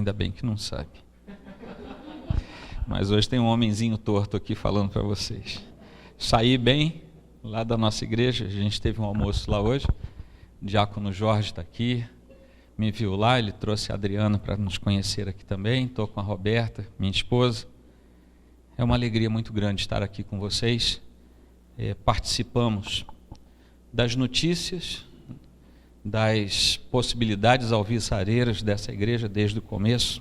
Ainda bem que não sabe. Mas hoje tem um homenzinho torto aqui falando para vocês. Saí bem lá da nossa igreja, a gente teve um almoço lá hoje. O diácono Jorge está aqui, me viu lá, ele trouxe a Adriana para nos conhecer aqui também. Estou com a Roberta, minha esposa. É uma alegria muito grande estar aqui com vocês. Participamos das notícias, das possibilidades alvissareiras dessa igreja desde o começo,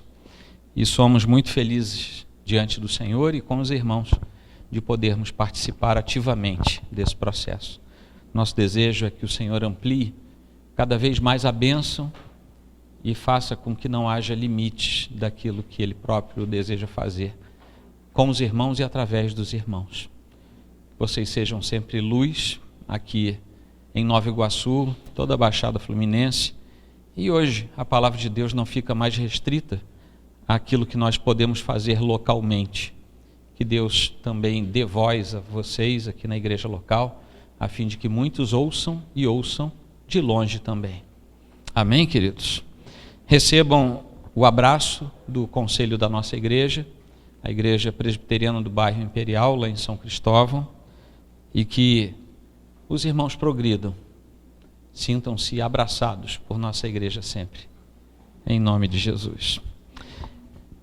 e somos muito felizes diante do Senhor e com os irmãos de podermos participar ativamente desse processo. Nosso desejo é que o Senhor amplie cada vez mais a bênção e faça com que não haja limites daquilo que Ele próprio deseja fazer com os irmãos e através dos irmãos. Vocês sejam sempre luz aqui em Nova Iguaçu, toda a Baixada Fluminense, e hoje a palavra de Deus não fica mais restrita àquilo que nós podemos fazer localmente. Que Deus também dê voz a vocês aqui na igreja local, a fim de que muitos ouçam e ouçam de longe também. Amém, queridos? Recebam o abraço do conselho da nossa igreja, a Igreja Presbiteriana do Bairro Imperial, lá em São Cristóvão, e que os irmãos progridam, sintam-se abraçados por nossa igreja sempre, em nome de Jesus.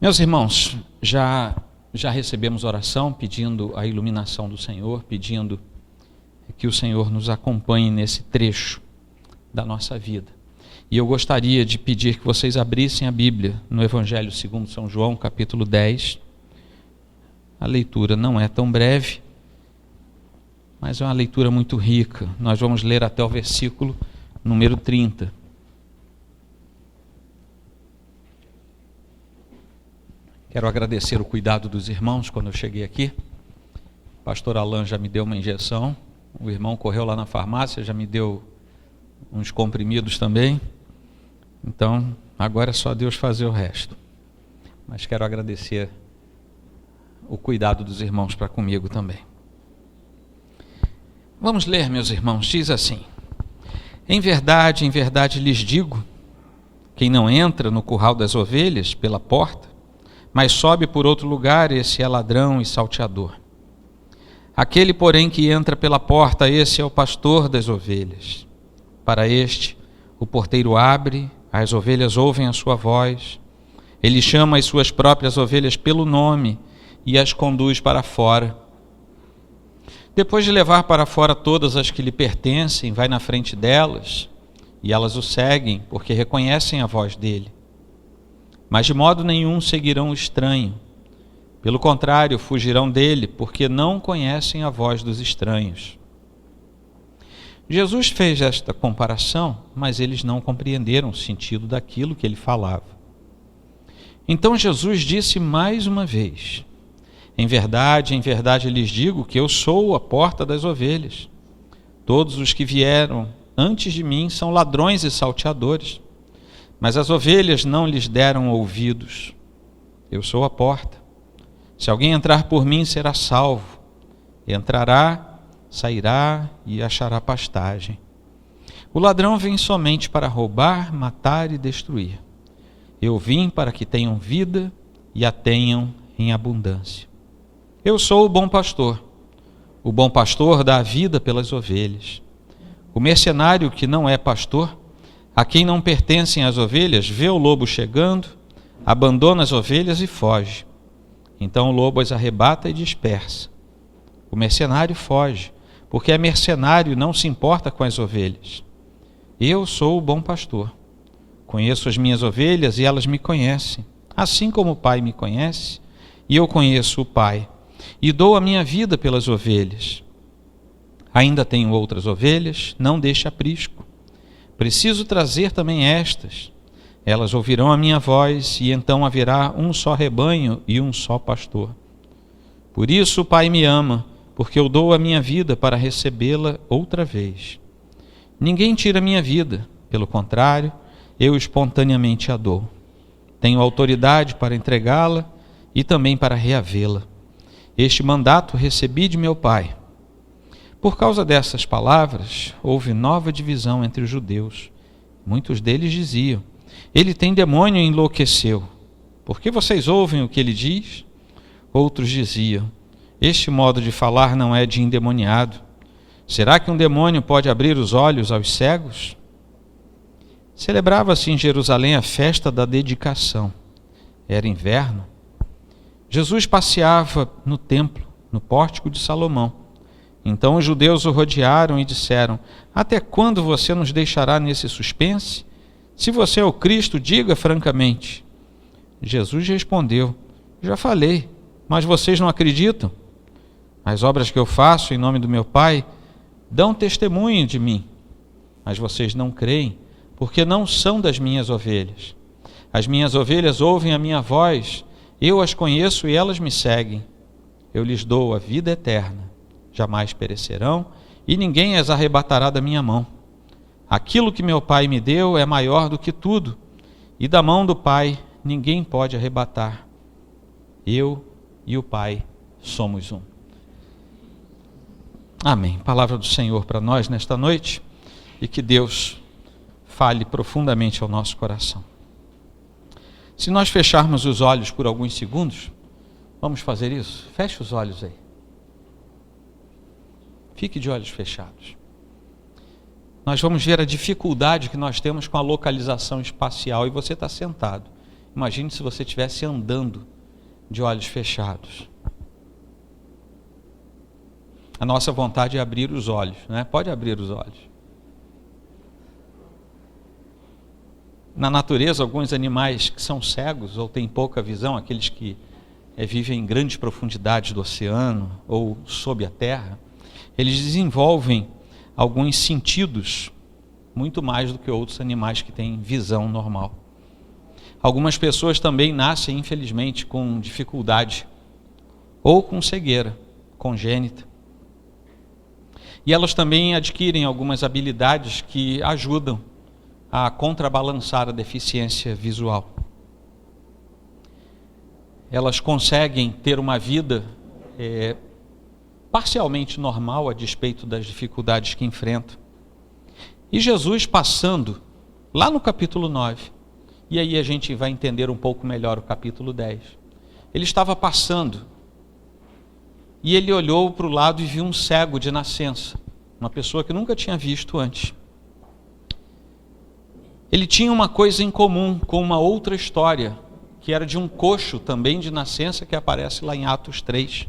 Meus irmãos, já recebemos oração pedindo a iluminação do Senhor, pedindo que o Senhor nos acompanhe nesse trecho da nossa vida. E eu gostaria de pedir que vocês abrissem a Bíblia no Evangelho segundo São João, capítulo 10. A leitura não é tão breve, mas é uma leitura muito rica. Nós vamos ler até o versículo número 30. Quero agradecer o cuidado dos irmãos quando eu cheguei aqui. O pastor Alain já me deu uma injeção, o irmão correu lá na farmácia, já me deu uns comprimidos também. Então, agora é só Deus fazer o resto. Mas quero agradecer o cuidado dos irmãos para comigo também. Vamos ler, meus irmãos, diz assim: em verdade lhes digo, quem não entra no curral das ovelhas pela porta, mas sobe por outro lugar, esse é ladrão e salteador. Aquele, porém, que entra pela porta, esse é o pastor das ovelhas. Para este, o porteiro abre, as ovelhas ouvem a sua voz, ele chama as suas próprias ovelhas pelo nome e as conduz para fora. Depois de levar para fora todas as que lhe pertencem, vai na frente delas, e elas o seguem, porque reconhecem a voz dele. Mas de modo nenhum seguirão o estranho. Pelo contrário, fugirão dele, porque não conhecem a voz dos estranhos. Jesus fez esta comparação, mas eles não compreenderam o sentido daquilo que ele falava. Então Jesus disse mais uma vez: em verdade lhes digo que eu sou a porta das ovelhas. Todos os que vieram antes de mim são ladrões e salteadores, mas as ovelhas não lhes deram ouvidos. Eu sou a porta. Se alguém entrar por mim, será salvo. Entrará, sairá e achará pastagem. O ladrão vem somente para roubar, matar e destruir. Eu vim para que tenham vida e a tenham em abundância. Eu sou o bom pastor. O bom pastor dá a vida pelas ovelhas. O mercenário que não é pastor, a quem não pertencem as ovelhas, vê o lobo chegando, abandona as ovelhas e foge. Então o lobo as arrebata e dispersa. O mercenário foge, porque é mercenário e não se importa com as ovelhas. Eu sou o bom pastor. Conheço as minhas ovelhas e elas me conhecem, assim como o Pai me conhece, e eu conheço o Pai, e dou a minha vida pelas ovelhas. Ainda tenho outras ovelhas, não deixe aprisco. Preciso trazer também estas. Elas ouvirão a minha voz, e então haverá um só rebanho e um só pastor. Por isso o Pai me ama, porque eu dou a minha vida para recebê-la outra vez. Ninguém tira a minha vida, pelo contrário, eu espontaneamente a dou. Tenho autoridade para entregá-la e também para reavê-la. Este mandato recebi de meu Pai. Por causa dessas palavras, houve nova divisão entre os judeus. Muitos deles diziam: ele tem demônio e enlouqueceu. Por que vocês ouvem o que ele diz? Outros diziam: este modo de falar não é de endemoniado. Será que um demônio pode abrir os olhos aos cegos? Celebrava-se em Jerusalém a festa da dedicação. Era inverno. Jesus passeava no templo, no pórtico de Salomão. Então os judeus o rodearam e disseram: até quando você nos deixará nesse suspense? Se você é o Cristo, diga francamente. Jesus respondeu: já falei, mas vocês não acreditam? As obras que eu faço em nome do meu Pai dão testemunho de mim, mas vocês não creem, porque não são das minhas ovelhas. As minhas ovelhas ouvem a minha voz, eu as conheço e elas me seguem. Eu lhes dou a vida eterna, jamais perecerão, e ninguém as arrebatará da minha mão. Aquilo que meu Pai me deu é maior do que tudo, e da mão do Pai ninguém pode arrebatar. Eu e o Pai somos um. Amém. Palavra do Senhor para nós nesta noite, e que Deus fale profundamente ao nosso coração. Se nós fecharmos os olhos por alguns segundos, vamos fazer isso? Feche os olhos aí. Fique de olhos fechados. Nós vamos ver a dificuldade que nós temos com a localização espacial, e você está sentado. Imagine se você estivesse andando de olhos fechados. A nossa vontade é abrir os olhos, né? Pode abrir os olhos. Na natureza, alguns animais que são cegos ou têm pouca visão, aqueles que vivem em grandes profundidades do oceano ou sob a terra, eles desenvolvem alguns sentidos muito mais do que outros animais que têm visão normal. Algumas pessoas também nascem, infelizmente, com dificuldade ou com cegueira congênita. E elas também adquirem algumas habilidades que ajudam a contrabalançar a deficiência visual. Elas conseguem ter uma vida parcialmente normal a despeito das dificuldades que enfrentam. E Jesus passando lá no capítulo 9, e aí a gente vai entender um pouco melhor o capítulo 10. Ele estava passando e ele olhou para o lado e viu um cego de nascença, uma pessoa que nunca tinha visto antes. Ele tinha uma coisa em comum com uma outra história, que era de um coxo também de nascença, que aparece lá em Atos 3.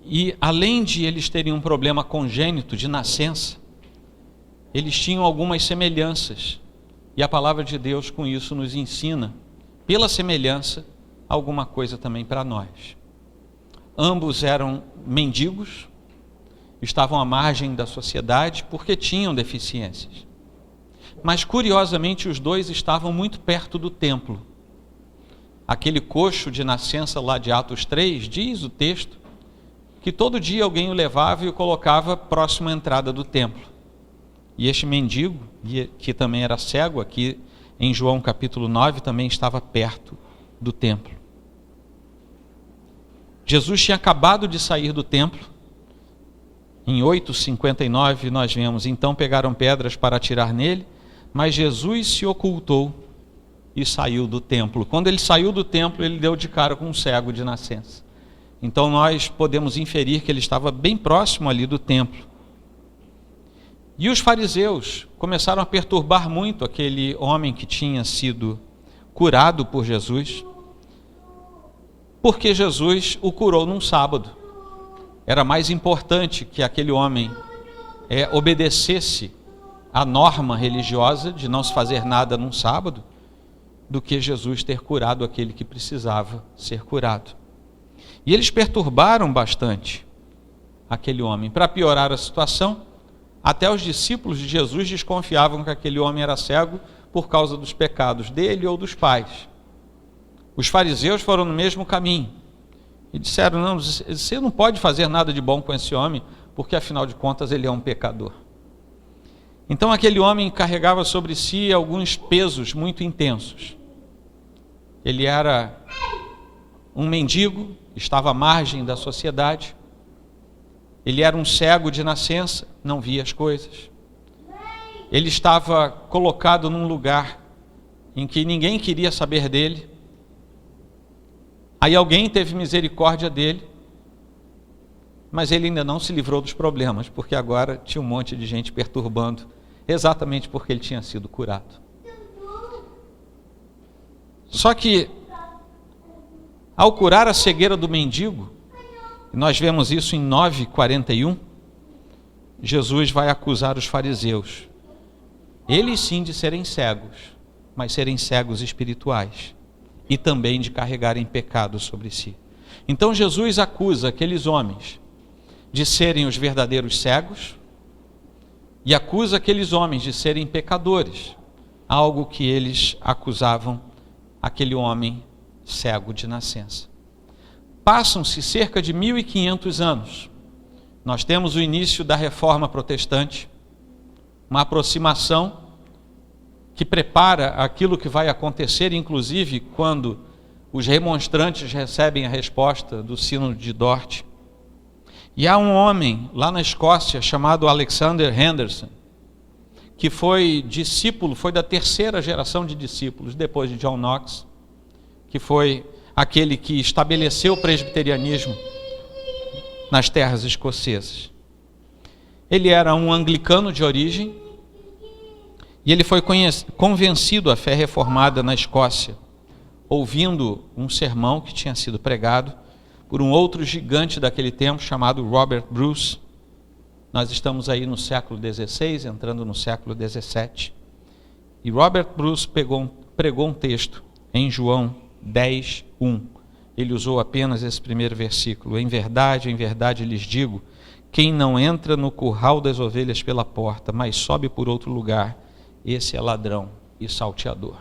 E além de eles terem um problema congênito de nascença, eles tinham algumas semelhanças. E a palavra de Deus com isso nos ensina, pela semelhança, alguma coisa também para nós. Ambos eram mendigos, estavam à margem da sociedade porque tinham deficiências. Mas curiosamente os dois estavam muito perto do templo. Aquele coxo de nascença lá de Atos 3, diz o texto, que todo dia alguém o levava e o colocava próximo à entrada do templo. E este mendigo, que também era cego, aqui em João capítulo 9, também estava perto do templo. Jesus tinha acabado de sair do templo. Em 8:59 nós vemos: então pegaram pedras para atirar nele, mas Jesus se ocultou e saiu do templo. Quando ele saiu do templo, ele deu de cara com um cego de nascença. Então nós podemos inferir que ele estava bem próximo ali do templo. E os fariseus começaram a perturbar muito aquele homem que tinha sido curado por Jesus, porque Jesus o curou num sábado. Era mais importante que aquele homem obedecesse à norma religiosa de não se fazer nada num sábado, do que Jesus ter curado aquele que precisava ser curado. E eles perturbaram bastante aquele homem. Para piorar a situação, até os discípulos de Jesus desconfiavam que aquele homem era cego por causa dos pecados dele ou dos pais. Os fariseus foram no mesmo caminho e disseram: não, você não pode fazer nada de bom com esse homem, porque afinal de contas ele é um pecador. Então aquele homem carregava sobre si alguns pesos muito intensos. Ele era um mendigo, estava à margem da sociedade. Ele era um cego de nascença, não via as coisas. Ele estava colocado num lugar em que ninguém queria saber dele. Aí alguém teve misericórdia dele, mas ele ainda não se livrou dos problemas, porque agora tinha um monte de gente perturbando, exatamente porque ele tinha sido curado. Só que, ao curar a cegueira do mendigo, nós vemos isso em 9:41, Jesus vai acusar os fariseus, eles sim de serem cegos, mas serem cegos espirituais, e também de carregarem pecado sobre si. Então Jesus acusa aqueles homens de serem os verdadeiros cegos, e acusa aqueles homens de serem pecadores, algo que eles acusavam aquele homem cego de nascença. Passam-se cerca de 1500 anos. Nós temos o início da Reforma Protestante, uma aproximação que prepara aquilo que vai acontecer, inclusive quando os remonstrantes recebem a resposta do Sínodo de Dort. E há um homem lá na Escócia chamado Alexander Henderson, que foi discípulo, foi da terceira geração de discípulos, depois de John Knox, que foi aquele que estabeleceu o presbiterianismo nas terras escocesas. Ele era um anglicano de origem, e ele foi convencido à fé reformada na Escócia, ouvindo um sermão que tinha sido pregado por um outro gigante daquele tempo, chamado Robert Bruce. Nós estamos aí no século XVI, entrando no século XVII. E Robert Bruce pregou um texto em João 10:1. Ele usou apenas esse primeiro versículo. Em verdade lhes digo, quem não entra no curral das ovelhas pela porta, mas sobe por outro lugar, esse é ladrão e salteador.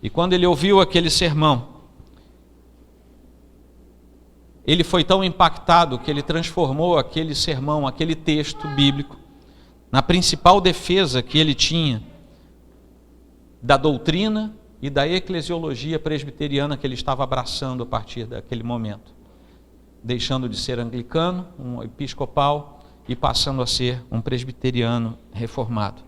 E quando ele ouviu aquele sermão, ele foi tão impactado que ele transformou aquele sermão, aquele texto bíblico, na principal defesa que ele tinha da doutrina e da eclesiologia presbiteriana que ele estava abraçando a partir daquele momento, deixando de ser anglicano, um episcopal, e passando a ser um presbiteriano reformado.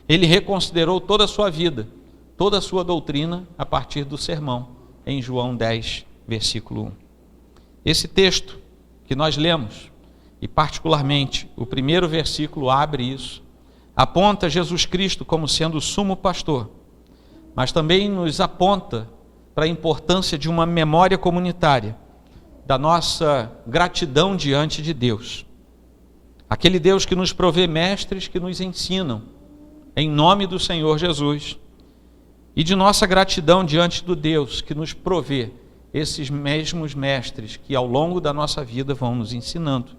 Ele reconsiderou toda a sua vida, toda a sua doutrina a partir do sermão, em João 10, versículo 1. Esse texto que nós lemos, e particularmente o primeiro versículo abre isso, aponta Jesus Cristo como sendo o sumo pastor, mas também nos aponta para a importância de uma memória comunitária, da nossa gratidão diante de Deus. Aquele Deus que nos provê mestres que nos ensinam, em nome do Senhor Jesus, e de nossa gratidão diante do Deus que nos provê esses mesmos mestres que ao longo da nossa vida vão nos ensinando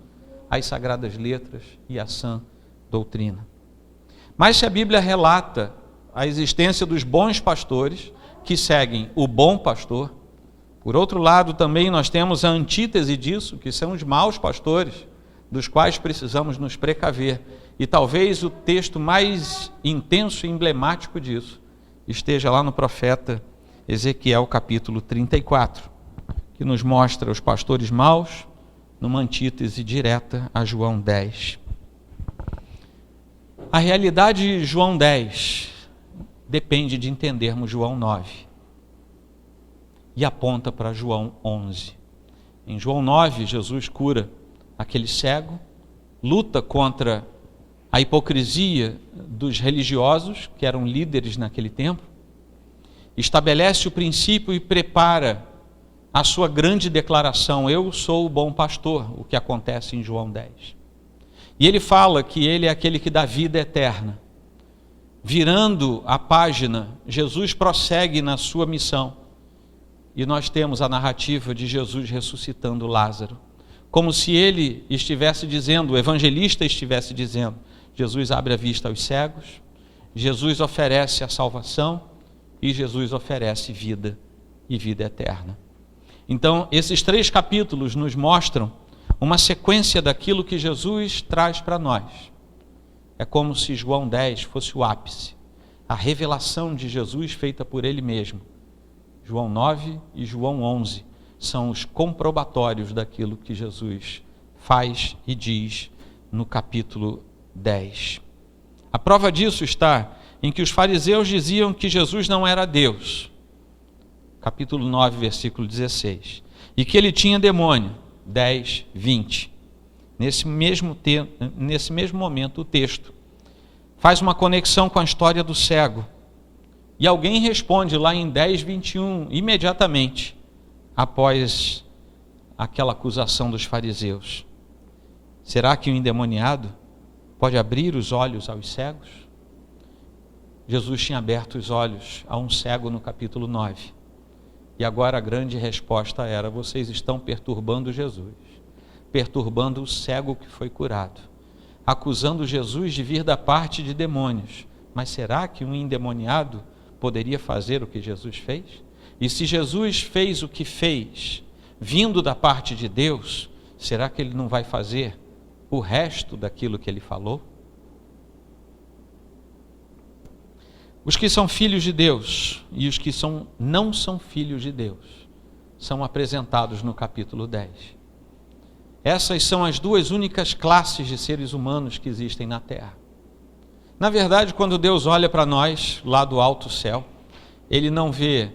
as sagradas letras e a sã doutrina. Mas se a Bíblia relata a existência dos bons pastores que seguem o bom pastor, por outro lado também nós temos a antítese disso, que são os maus pastores, dos quais precisamos nos precaver. E talvez o texto mais intenso e emblemático disso esteja lá no profeta Ezequiel capítulo 34, que nos mostra os pastores maus numa antítese direta a João 10. A realidade de João 10 depende de entendermos João 9 e aponta para João 11. Em João 9, Jesus cura aquele cego, luta contra a hipocrisia dos religiosos, que eram líderes naquele tempo, estabelece o princípio e prepara a sua grande declaração: eu sou o bom pastor, o que acontece em João 10. E ele fala que ele é aquele que dá vida eterna. Virando a página, Jesus prossegue na sua missão, e nós temos a narrativa de Jesus ressuscitando Lázaro, como se ele estivesse dizendo, o evangelista estivesse dizendo: Jesus abre a vista aos cegos, Jesus oferece a salvação, e Jesus oferece vida e vida eterna. Então, esses 3 capítulos nos mostram uma sequência daquilo que Jesus traz para nós. É como se João 10 fosse o ápice, a revelação de Jesus feita por ele mesmo. João 9 e João 11 são os comprobatórios daquilo que Jesus faz e diz no capítulo 10. A prova disso está em que os fariseus diziam que Jesus não era Deus, capítulo 9, versículo 16, e que ele tinha demônio, 10, 20. Nesse mesmo momento, o texto faz uma conexão com a história do cego, e alguém responde lá em 10, 21, imediatamente, após aquela acusação dos fariseus: será que o endemoniado pode abrir os olhos aos cegos? Jesus tinha aberto os olhos a um cego no capítulo 9. E agora a grande resposta era: vocês estão perturbando Jesus, perturbando o cego que foi curado, acusando Jesus de vir da parte de demônios. Mas será que um endemoniado poderia fazer o que Jesus fez? E se Jesus fez o que fez, vindo da parte de Deus, será que ele não vai fazer o resto daquilo que ele falou? Os que são filhos de Deus e os que não são filhos de Deus são apresentados no capítulo 10. Essas são as duas únicas classes de seres humanos que existem na Terra. Na verdade, quando Deus olha para nós, lá do alto céu, ele não vê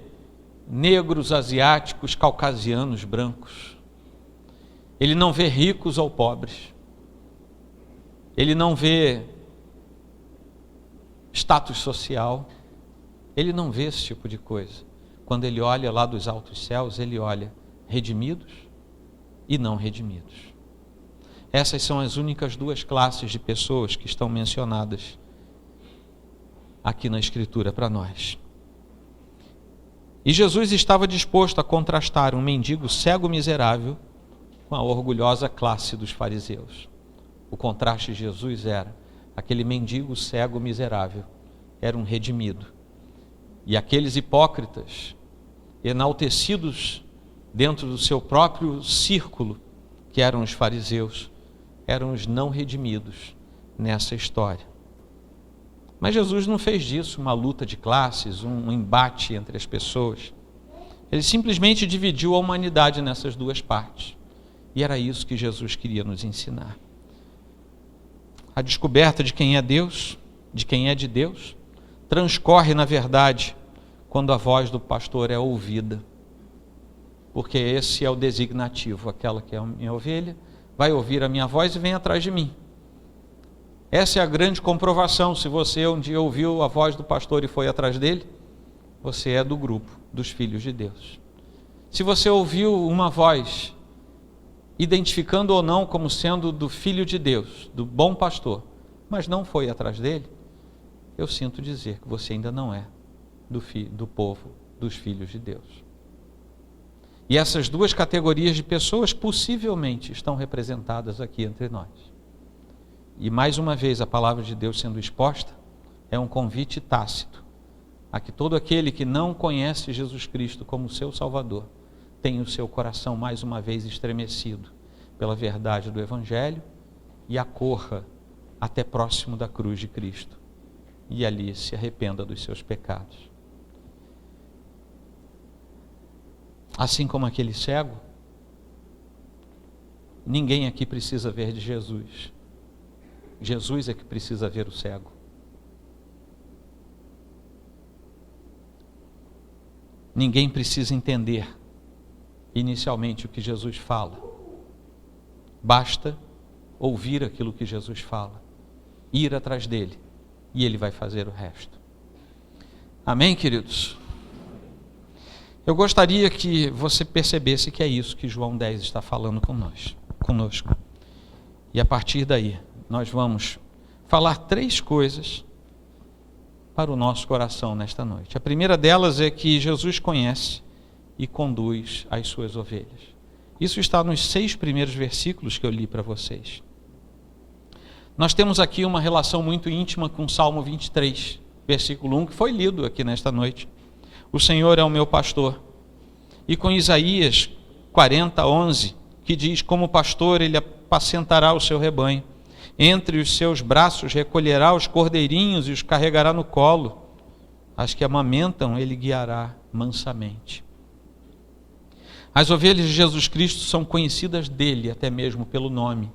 negros, asiáticos, caucasianos, brancos. Ele não vê ricos ou pobres. Ele não vê status social. Ele não vê esse tipo de coisa. Quando ele olha lá dos altos céus, ele olha redimidos e não redimidos. Essas são as únicas duas classes de pessoas que estão mencionadas aqui na Escritura para nós. E Jesus estava disposto a contrastar um mendigo cego miserável com a orgulhosa classe dos fariseus. O contraste de Jesus era: aquele mendigo cego miserável era um redimido. E aqueles hipócritas, enaltecidos dentro do seu próprio círculo, que eram os fariseus, eram os não redimidos nessa história. Mas Jesus não fez disso uma luta de classes, um embate entre as pessoas. Ele simplesmente dividiu a humanidade nessas duas partes. E era isso que Jesus queria nos ensinar. A descoberta de quem é Deus, de quem é de Deus, transcorre, na verdade, quando a voz do pastor é ouvida. Porque esse é o designativo: aquela que é a minha ovelha vai ouvir a minha voz e vem atrás de mim. Essa é a grande comprovação. Se você um dia ouviu a voz do pastor e foi atrás dele, você é do grupo dos filhos de Deus. Se você ouviu uma voz, identificando ou não como sendo do filho de Deus, do bom pastor, mas não foi atrás dele, eu sinto dizer que você ainda não é do povo dos filhos de Deus. E essas duas categorias de pessoas possivelmente estão representadas aqui entre nós. E mais uma vez a palavra de Deus sendo exposta é um convite tácito a que todo aquele que não conhece Jesus Cristo como seu Salvador tenha o seu coração mais uma vez estremecido pela verdade do Evangelho e acorra até próximo da cruz de Cristo e ali se arrependa dos seus pecados. Assim como aquele cego, ninguém aqui precisa ver de Jesus. Jesus é que precisa ver o cego. Ninguém precisa entender inicialmente o que Jesus fala. Basta ouvir aquilo que Jesus fala, ir atrás dele, e ele vai fazer o resto. Amém, queridos? Eu gostaria que você percebesse que é isso que João 10 está falando conosco. E a partir daí, nós vamos falar 3 coisas para o nosso coração nesta noite. A primeira delas é que Jesus conhece e conduz as suas ovelhas. Isso está nos 6 primeiros versículos que eu li para vocês. Nós temos aqui uma relação muito íntima com o Salmo 23, versículo 1, que foi lido aqui nesta noite. O Senhor é o meu pastor. E com Isaías 40, 11, que diz: como pastor ele apacentará o seu rebanho. Entre os seus braços recolherá os cordeirinhos e os carregará no colo. As que amamentam ele guiará mansamente. As ovelhas de Jesus Cristo são conhecidas dele, até mesmo pelo nome.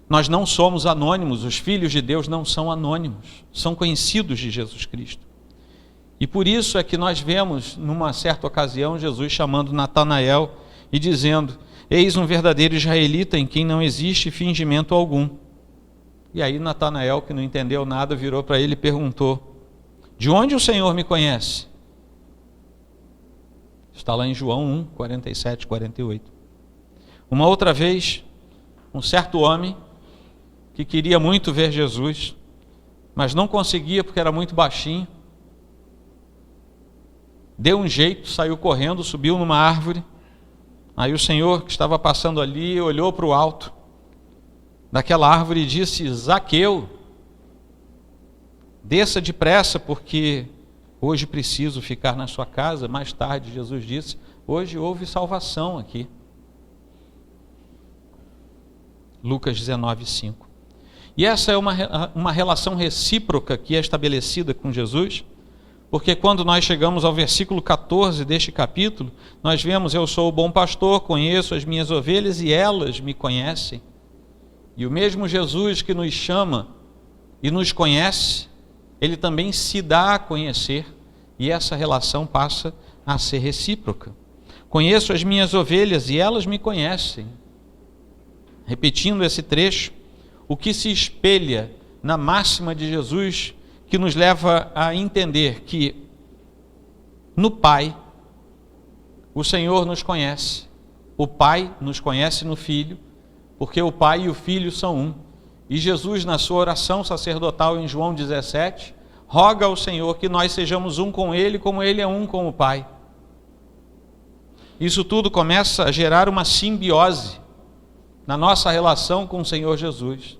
Nós não somos anônimos, os filhos de Deus não são anônimos, são conhecidos de Jesus Cristo. E por isso é que nós vemos, numa certa ocasião, Jesus chamando Natanael e dizendo: eis um verdadeiro israelita em quem não existe fingimento algum. E aí Natanael, que não entendeu nada, virou para ele e perguntou: de onde o Senhor me conhece? Está lá em João 1, 47, 48. Uma outra vez, um certo homem que queria muito ver Jesus, mas não conseguia porque era muito baixinho, deu um jeito, saiu correndo, subiu numa árvore. Aí o Senhor, que estava passando ali, olhou para o alto daquela árvore e disse: Zaqueu, desça depressa, porque hoje preciso ficar na sua casa. Mais tarde Jesus disse: hoje houve salvação aqui. Lucas 19, 5. E essa é uma relação recíproca que é estabelecida com Jesus, porque quando nós chegamos ao versículo 14 deste capítulo, nós vemos: eu sou o bom pastor, conheço as minhas ovelhas e elas me conhecem. E o mesmo Jesus que nos chama e nos conhece, ele também se dá a conhecer, e essa relação passa a ser recíproca. Conheço as minhas ovelhas e elas me conhecem. Repetindo esse trecho, o que se espelha na máxima de Jesus, que nos leva a entender que no Pai, o Senhor nos conhece, o Pai nos conhece no Filho, porque o Pai e o Filho são um. E Jesus, na sua oração sacerdotal em João 17, roga ao Senhor que nós sejamos um com Ele, como Ele é um com o Pai. Isso tudo começa a gerar uma simbiose na nossa relação com o Senhor Jesus.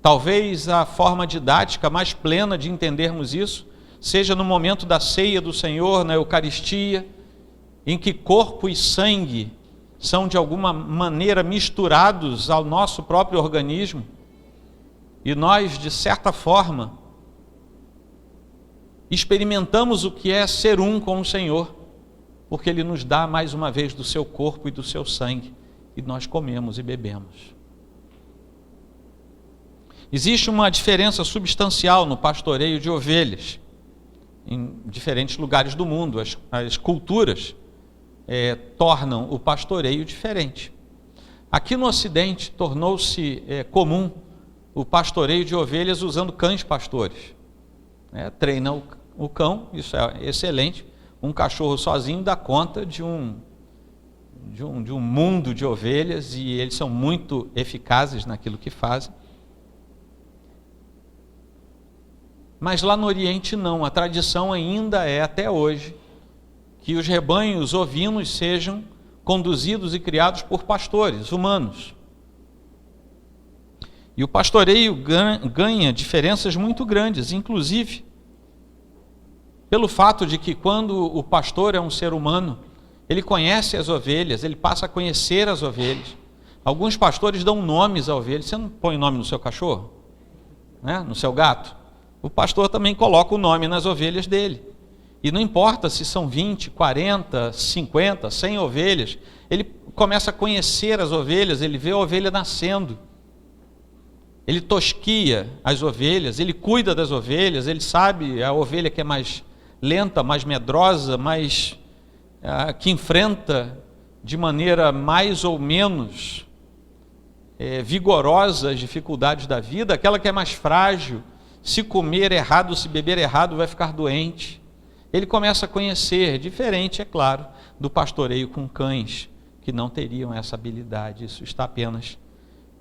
Talvez a forma didática mais plena de entendermos isso seja no momento da ceia do Senhor, na Eucaristia, em que corpo e sangue são de alguma maneira misturados ao nosso próprio organismo, e nós, de certa forma, experimentamos o que é ser um com o Senhor, porque Ele nos dá mais uma vez do seu corpo e do seu sangue, e nós comemos e bebemos. Existe uma diferença substancial no pastoreio de ovelhas em diferentes lugares do mundo. As culturas tornam o pastoreio diferente. Aqui no Ocidente tornou-se comum o pastoreio de ovelhas usando cães pastores. Treina o cão, isso é excelente. Um cachorro sozinho dá conta de um mundo de ovelhas, e eles são muito eficazes naquilo que fazem. Mas lá no Oriente não, a tradição ainda é, até hoje, que os rebanhos ovinos sejam conduzidos e criados por pastores humanos. E o pastoreio ganha diferenças muito grandes, inclusive pelo fato de que quando o pastor é um ser humano, ele conhece as ovelhas, ele passa a conhecer as ovelhas. Alguns pastores dão nomes a ovelhas. Você não põe nome no seu cachorro? No seu gato? O pastor também coloca o nome nas ovelhas dele. E não importa se são 20, 40, 50, 100 ovelhas, ele começa a conhecer as ovelhas, ele vê a ovelha nascendo. Ele tosquia as ovelhas, ele cuida das ovelhas, ele sabe a ovelha que é mais lenta, mais medrosa, que enfrenta de maneira mais ou menos vigorosa as dificuldades da vida, aquela que é mais frágil. Se comer errado, se beber errado, vai ficar doente. Ele começa a conhecer, diferente, é claro, do pastoreio com cães, que não teriam essa habilidade. Isso está apenas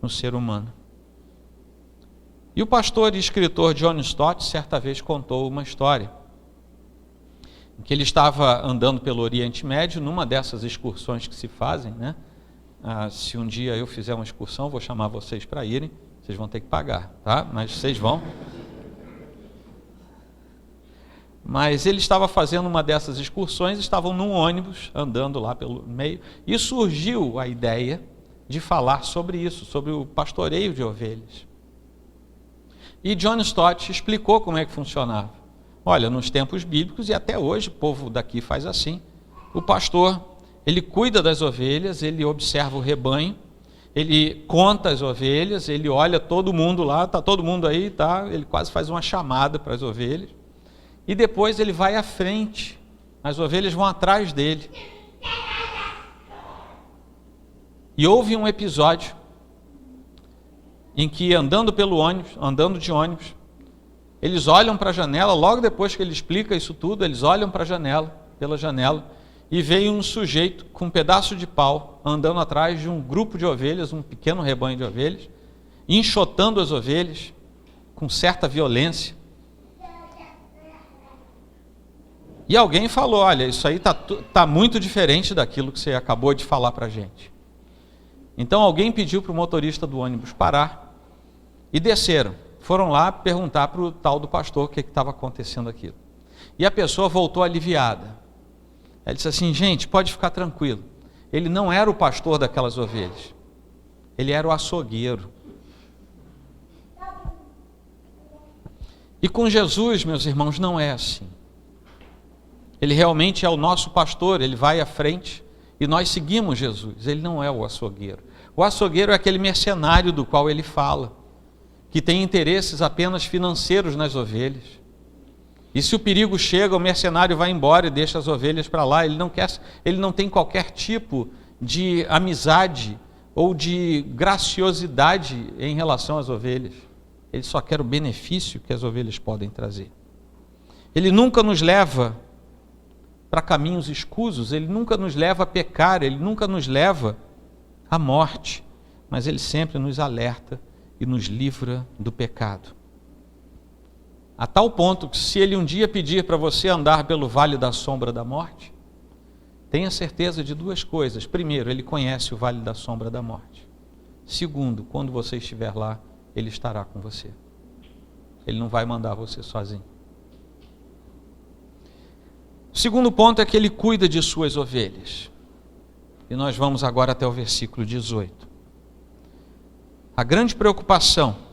no ser humano. E o pastor e escritor John Stott, certa vez, contou uma história, em que ele estava andando pelo Oriente Médio, numa dessas excursões que se fazem, se um dia eu fizer uma excursão, vou chamar vocês para irem, vocês vão ter que pagar, tá? Mas vocês vão. Mas ele estava fazendo uma dessas excursões, estavam num ônibus, andando lá pelo meio, e surgiu a ideia de falar sobre isso, sobre o pastoreio de ovelhas. E John Stott explicou como é que funcionava. Olha, nos tempos bíblicos, e até hoje o povo daqui faz assim, o pastor, ele cuida das ovelhas, ele observa o rebanho, ele conta as ovelhas, ele olha todo mundo lá, está todo mundo aí, tá? Ele quase faz uma chamada para as ovelhas, e depois ele vai à frente, as ovelhas vão atrás dele. E houve um episódio em que, andando de ônibus, eles olham para a janela, logo depois que ele explica isso tudo, eles olham para a janela, pela janela, e veio um sujeito com um pedaço de pau, andando atrás de um grupo de ovelhas, um pequeno rebanho de ovelhas, enxotando as ovelhas com certa violência. E alguém falou: olha, isso aí tá muito diferente daquilo que você acabou de falar para a gente. Então alguém pediu para o motorista do ônibus parar e desceram. Foram lá perguntar para o tal do pastor o que estava acontecendo aquilo. E a pessoa voltou aliviada. Ela disse assim: gente, pode ficar tranquilo. Ele não era o pastor daquelas ovelhas. Ele era o açougueiro. E com Jesus, meus irmãos, não é assim. Ele realmente é o nosso pastor, ele vai à frente e nós seguimos Jesus. Ele não é o açougueiro. O açougueiro é aquele mercenário do qual ele fala, que tem interesses apenas financeiros nas ovelhas. E se o perigo chega, o mercenário vai embora e deixa as ovelhas para lá. Ele não tem qualquer tipo de amizade ou de graciosidade em relação às ovelhas. Ele só quer o benefício que as ovelhas podem trazer. Ele nunca nos leva para caminhos escusos, ele nunca nos leva a pecar, ele nunca nos leva à morte, mas ele sempre nos alerta e nos livra do pecado. A tal ponto que, se ele um dia pedir para você andar pelo vale da sombra da morte, tenha certeza de duas coisas. Primeiro, ele conhece o vale da sombra da morte. Segundo, quando você estiver lá, ele estará com você. Ele não vai mandar você sozinho. O segundo ponto é que ele cuida de suas ovelhas. E nós vamos agora até o versículo 18. A grande preocupação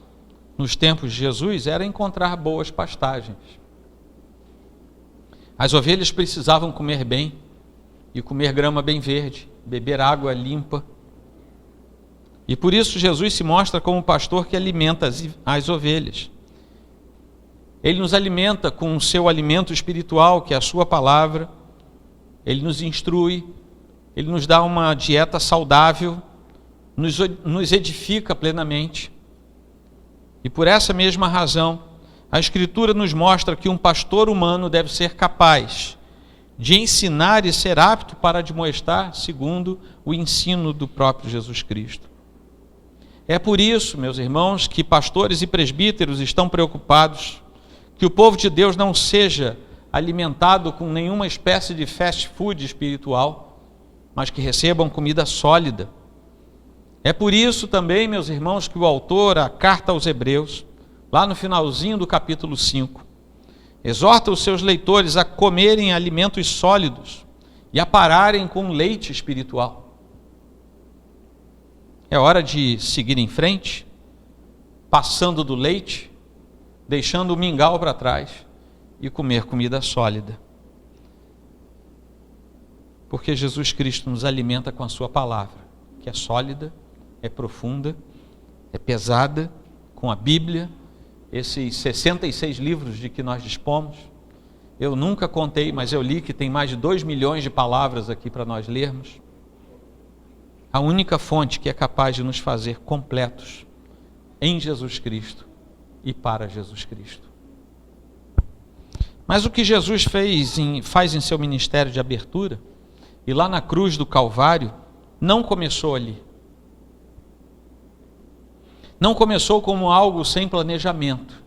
nos tempos de Jesus era encontrar boas pastagens. As ovelhas precisavam comer bem e comer grama bem verde, beber água limpa. E por isso Jesus se mostra como o pastor que alimenta as ovelhas. Ele nos alimenta com o seu alimento espiritual, que é a sua palavra. Ele nos instrui, ele nos dá uma dieta saudável, nos edifica plenamente. E por essa mesma razão, a Escritura nos mostra que um pastor humano deve ser capaz de ensinar e ser apto para admoestar segundo o ensino do próprio Jesus Cristo. É por isso, meus irmãos, que pastores e presbíteros estão preocupados que o povo de Deus não seja alimentado com nenhuma espécie de fast food espiritual, mas que recebam comida sólida. É por isso também, meus irmãos, que o autor, a carta aos Hebreus, lá no finalzinho do capítulo 5, exorta os seus leitores a comerem alimentos sólidos e a pararem com leite espiritual. É hora de seguir em frente, passando do leite, deixando o mingau para trás e comer comida sólida. Porque Jesus Cristo nos alimenta com a sua palavra, que é sólida, é profunda, é pesada, com a Bíblia, esses 66 livros de que nós dispomos. Eu nunca contei, mas eu li que tem mais de 2 milhões de palavras aqui para nós lermos. A única fonte que é capaz de nos fazer completos em Jesus Cristo e para Jesus Cristo. Mas o que Jesus faz em seu ministério de abertura, e lá na cruz do Calvário, não começou ali. Não começou como algo sem planejamento.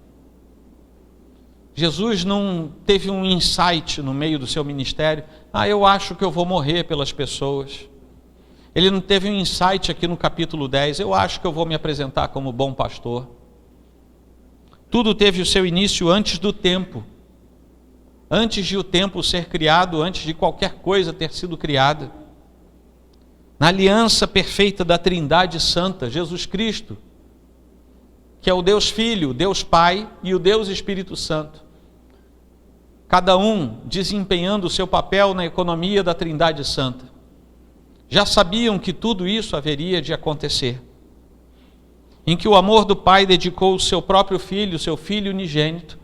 Jesus não teve um insight no meio do seu ministério: eu acho que eu vou morrer pelas pessoas. Ele não teve um insight aqui no capítulo 10: eu acho que eu vou me apresentar como bom pastor. Tudo teve o seu início antes do tempo. Antes de o tempo ser criado, antes de qualquer coisa ter sido criada. Na aliança perfeita da Trindade Santa, Jesus Cristo, que é o Deus Filho, o Deus Pai e o Deus Espírito Santo. Cada um desempenhando o seu papel na economia da Trindade Santa. Já sabiam que tudo isso haveria de acontecer. em que o amor do Pai dedicou o seu próprio Filho, o seu Filho unigênito,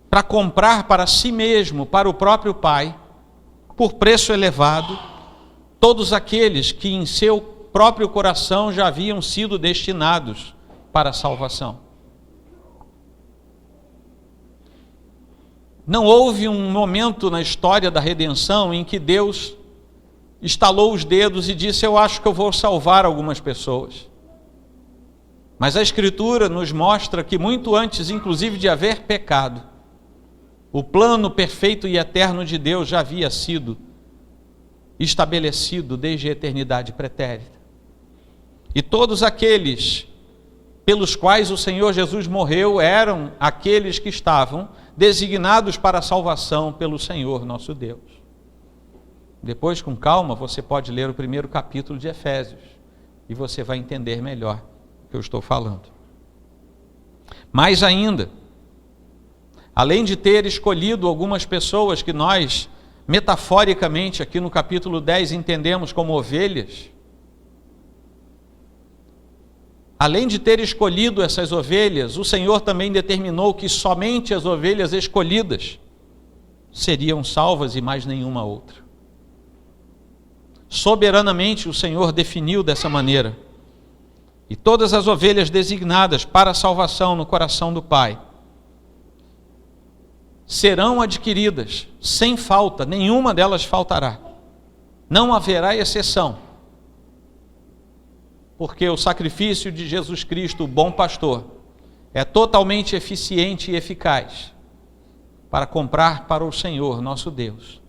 para comprar para si mesmo, para o próprio Pai, por preço elevado, todos aqueles que em seu próprio coração já haviam sido destinados para a salvação. Não houve um momento na história da redenção em que Deus estalou os dedos e disse: eu acho que eu vou salvar algumas pessoas. Mas a Escritura nos mostra que muito antes, inclusive, de haver pecado, o plano perfeito e eterno de Deus já havia sido estabelecido desde a eternidade pretérita. E todos aqueles pelos quais o Senhor Jesus morreu eram aqueles que estavam designados para a salvação pelo Senhor nosso Deus. Depois, com calma, você pode ler o primeiro capítulo de Efésios e você vai entender melhor o que eu estou falando. Mais ainda, além de ter escolhido algumas pessoas que nós, metaforicamente, aqui no capítulo 10, entendemos como ovelhas, além de ter escolhido essas ovelhas, o Senhor também determinou que somente as ovelhas escolhidas seriam salvas e mais nenhuma outra. Soberanamente o Senhor definiu dessa maneira. E todas as ovelhas designadas para a salvação no coração do Pai serão adquiridas sem falta, nenhuma delas faltará. Não haverá exceção. Porque o sacrifício de Jesus Cristo, o bom pastor, é totalmente eficiente e eficaz para comprar para o Senhor, nosso Deus,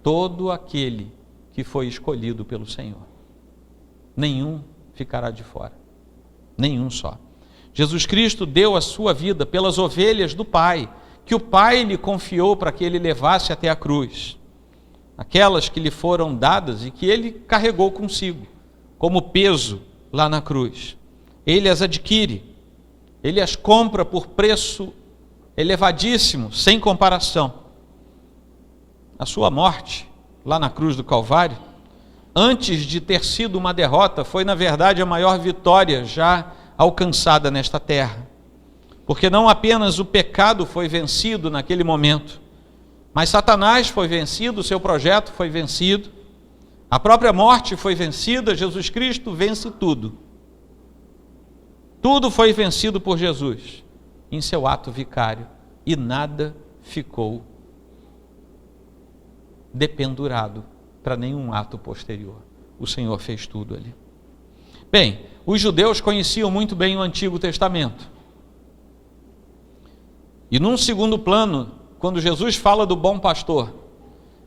todo aquele que foi escolhido pelo Senhor. Nenhum ficará de fora, nenhum só. Jesus Cristo deu a sua vida pelas ovelhas do Pai, que o Pai lhe confiou para que ele levasse até a cruz. Aquelas que lhe foram dadas e que ele carregou consigo, como peso, lá na cruz. Ele as adquire, ele as compra por preço elevadíssimo, sem comparação. A sua morte, lá na cruz do Calvário, antes de ter sido uma derrota, foi na verdade a maior vitória já alcançada nesta terra. Porque não apenas o pecado foi vencido naquele momento, mas Satanás foi vencido, seu projeto foi vencido, a própria morte foi vencida, Jesus Cristo vence tudo. Tudo foi vencido por Jesus em seu ato vicário e nada ficou dependurado para nenhum ato posterior. O Senhor fez tudo ali. Bem, os judeus conheciam muito bem o Antigo Testamento. E num segundo plano, quando Jesus fala do bom pastor,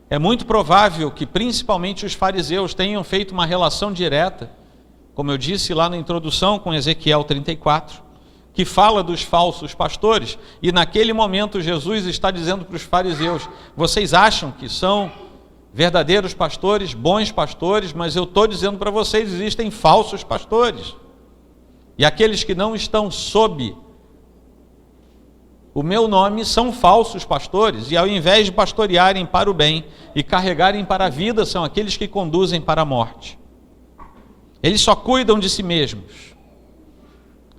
é muito provável que principalmente os fariseus tenham feito uma relação direta, como eu disse lá na introdução com Ezequiel 34, que fala dos falsos pastores, e naquele momento Jesus está dizendo para os fariseus: vocês acham que são verdadeiros pastores, bons pastores, mas eu estou dizendo para vocês, existem falsos pastores. E aqueles que não estão sob o meu nome são falsos pastores, e ao invés de pastorearem para o bem e carregarem para a vida, são aqueles que conduzem para a morte. Eles só cuidam de si mesmos.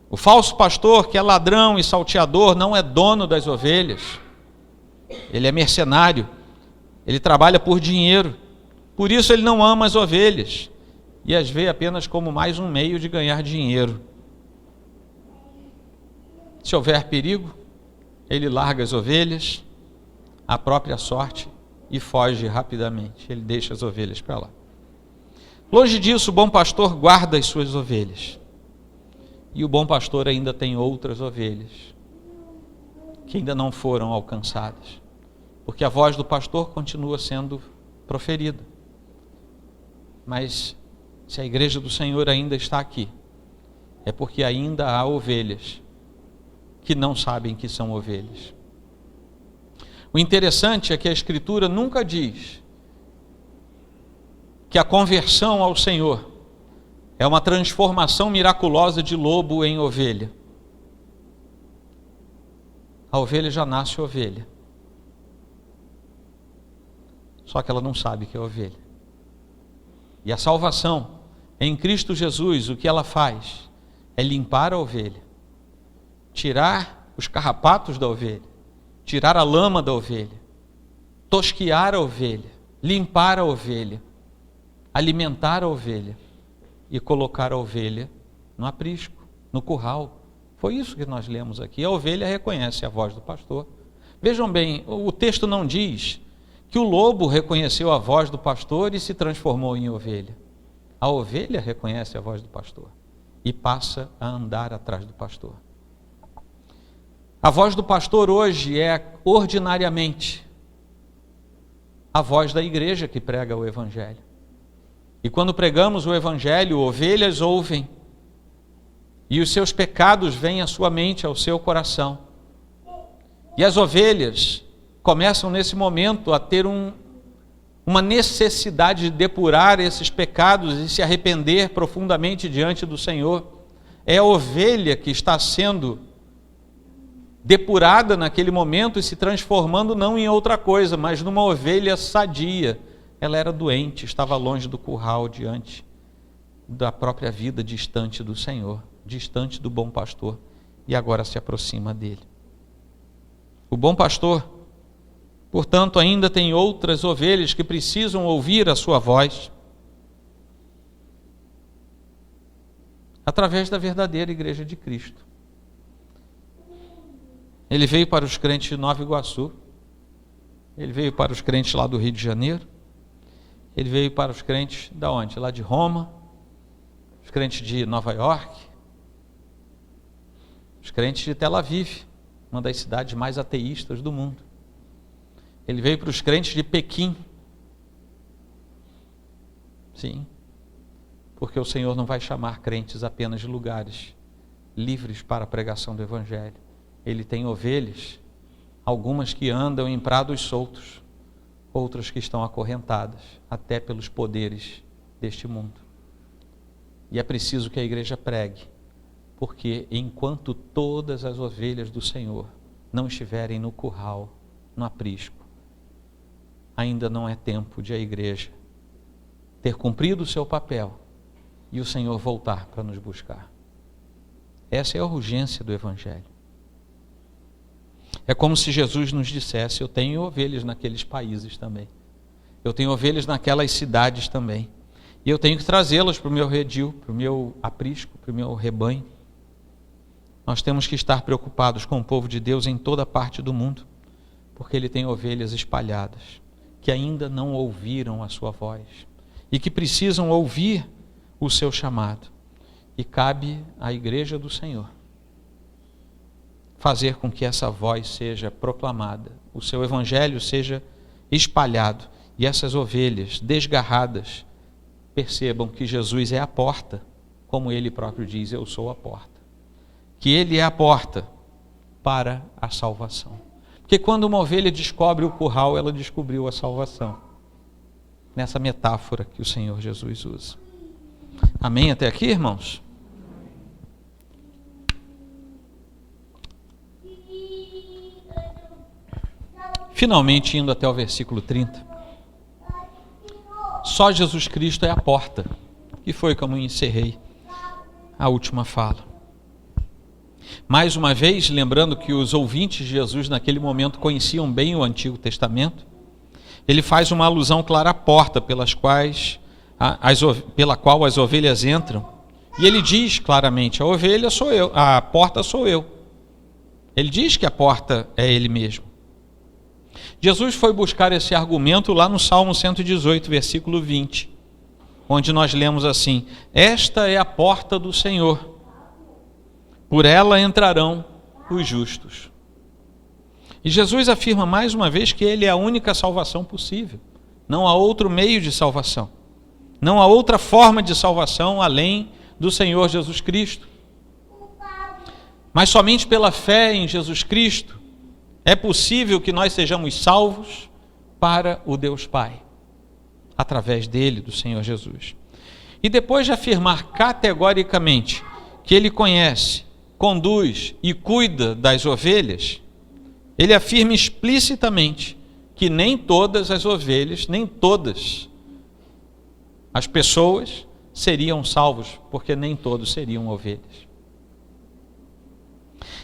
O falso pastor, que é ladrão e salteador, não é dono das ovelhas. Ele é mercenário, ele trabalha por dinheiro, por isso ele não ama as ovelhas e as vê apenas como mais um meio de ganhar dinheiro. Se houver perigo, ele larga as ovelhas à própria sorte e foge rapidamente. Ele deixa as ovelhas para lá. Longe disso, o bom pastor guarda as suas ovelhas. E o bom pastor ainda tem outras ovelhas que ainda não foram alcançadas. Porque a voz do pastor continua sendo proferida. Mas se a igreja do Senhor ainda está aqui, é porque ainda há ovelhas que não sabem que são ovelhas. O interessante é que a Escritura nunca diz que a conversão ao Senhor é uma transformação miraculosa de lobo em ovelha. A ovelha já nasce ovelha. Só que ela não sabe que é ovelha. E a salvação em Cristo Jesus, o que ela faz? é limpar a ovelha, tirar os carrapatos da ovelha, tirar a lama da ovelha, tosquiar a ovelha, limpar a ovelha, alimentar a ovelha e colocar a ovelha no aprisco, no curral. Foi isso que nós lemos aqui. A ovelha reconhece a voz do pastor. Vejam bem, o texto não diz que o lobo reconheceu a voz do pastor e se transformou em ovelha. A ovelha reconhece a voz do pastor e passa a andar atrás do pastor. A voz do pastor hoje é ordinariamente a voz da igreja que prega o evangelho. E quando pregamos o evangelho, ovelhas ouvem e os seus pecados vêm à sua mente, ao seu coração. E as ovelhas começam nesse momento a ter uma necessidade de depurar esses pecados e se arrepender profundamente diante do Senhor. É a ovelha que está sendo depurada naquele momento e se transformando não em outra coisa, mas numa ovelha sadia. Ela era doente, estava longe do curral, diante da própria vida, distante do Senhor, distante do bom pastor, e agora se aproxima dele. O bom pastor, portanto, ainda tem outras ovelhas que precisam ouvir a sua voz através da verdadeira igreja de Cristo. Ele veio para os crentes de Nova Iguaçu, ele veio para os crentes lá do Rio de Janeiro, ele veio para os crentes da onde? Lá de Roma, os crentes de Nova York, os crentes de Tel Aviv, uma das cidades mais ateístas do mundo. Ele veio para os crentes de Pequim. Sim, porque o Senhor não vai chamar crentes apenas de lugares livres para a pregação do Evangelho. Ele tem ovelhas, algumas que andam em prados soltos, outras que estão acorrentadas, até pelos poderes deste mundo. E é preciso que a igreja pregue, porque enquanto todas as ovelhas do Senhor não estiverem no curral, no aprisco, ainda não é tempo de a igreja ter cumprido o seu papel e o Senhor voltar para nos buscar. Essa é a urgência do Evangelho. É como se Jesus nos dissesse: eu tenho ovelhas naqueles países também, eu tenho ovelhas naquelas cidades também, e eu tenho que trazê-las para o meu redil, para o meu aprisco, para o meu rebanho. Nós temos que estar preocupados com o povo de Deus em toda parte do mundo, porque ele tem ovelhas espalhadas, que ainda não ouviram a sua voz, e que precisam ouvir o seu chamado. E cabe à igreja do Senhor fazer com que essa voz seja proclamada, o seu evangelho seja espalhado, e essas ovelhas desgarradas percebam que Jesus é a porta, como ele próprio diz: eu sou a porta. Que ele é a porta para a salvação. Porque quando uma ovelha descobre o curral, ela descobriu a salvação. Nessa metáfora que o Senhor Jesus usa. Amém até aqui, irmãos? Finalmente, indo até o versículo 30. Só Jesus Cristo é a porta. E foi como encerrei a última fala. Mais uma vez, lembrando que os ouvintes de Jesus naquele momento conheciam bem o Antigo Testamento, ele faz uma alusão clara à porta pela qual as ovelhas entram, e ele diz claramente: a ovelha sou eu, a porta sou eu. Ele diz que a porta é ele mesmo. Jesus foi buscar esse argumento lá no Salmo 118, versículo 20, onde nós lemos assim: esta é a porta do Senhor, por ela entrarão os justos. E Jesus afirma mais uma vez que ele é a única salvação possível. Não há outro meio de salvação. Não há outra forma de salvação além do Senhor Jesus Cristo. Mas somente pela fé em Jesus Cristo é possível que nós sejamos salvos para o Deus Pai, através dele, do Senhor Jesus. E depois de afirmar categoricamente que ele conhece, conduz e cuida das ovelhas, ele afirma explicitamente que nem todas as ovelhas, nem todas as pessoas seriam salvos, porque nem todos seriam ovelhas.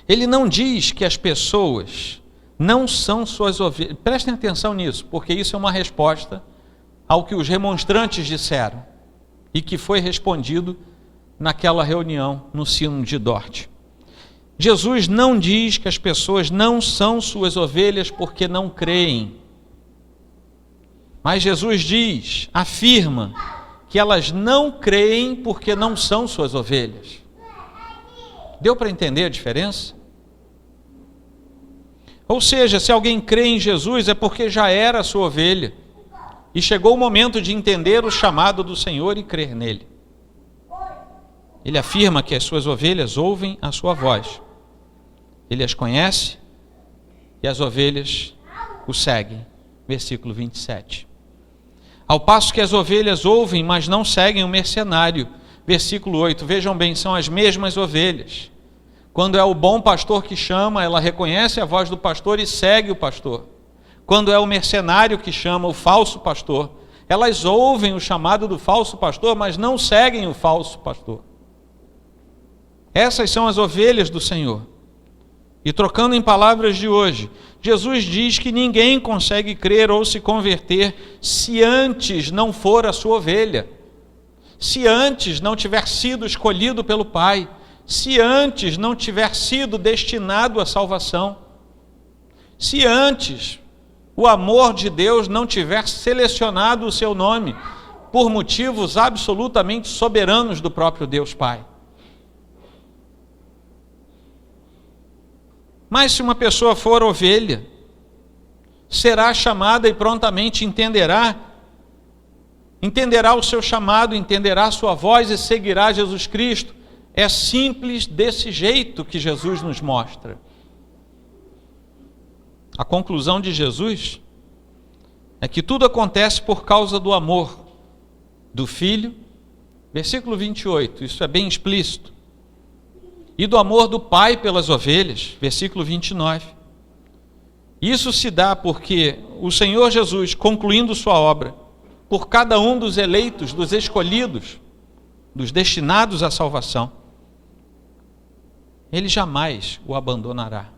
Ele não diz que as pessoas não são suas ovelhas. Prestem atenção nisso, porque isso é uma resposta ao que os remonstrantes disseram e que foi respondido naquela reunião no Sino de Dort. Jesus não diz que as pessoas não são suas ovelhas porque não creem. Mas Jesus afirma que elas não creem porque não são suas ovelhas. Deu para entender a diferença? Ou seja, se alguém crê em Jesus é porque já era a sua ovelha e chegou o momento de entender o chamado do Senhor e crer nele. Ele afirma que as suas ovelhas ouvem a sua voz. Ele as conhece e as ovelhas o seguem. Versículo 27. Ao passo que as ovelhas ouvem, mas não seguem o mercenário. Versículo 8. Vejam bem, são as mesmas ovelhas. Quando é o bom pastor que chama, ela reconhece a voz do pastor e segue o pastor. Quando é o mercenário que chama, o falso pastor, elas ouvem o chamado do falso pastor, mas não seguem o falso pastor. Essas são as ovelhas do Senhor. E trocando em palavras de hoje, Jesus diz que ninguém consegue crer ou se converter se antes não for a sua ovelha, se antes não tiver sido escolhido pelo Pai, se antes não tiver sido destinado à salvação, se antes o amor de Deus não tiver selecionado o seu nome por motivos absolutamente soberanos do próprio Deus Pai. Mas se uma pessoa for ovelha, será chamada e prontamente entenderá o seu chamado, entenderá a sua voz e seguirá Jesus Cristo. É simples desse jeito que Jesus nos mostra. A conclusão de Jesus é que tudo acontece por causa do amor do Filho, versículo 28, isso é bem explícito, e do amor do Pai pelas ovelhas, versículo 29. Isso se dá porque o Senhor Jesus, concluindo sua obra, por cada um dos eleitos, dos escolhidos, dos destinados à salvação, Ele jamais o abandonará.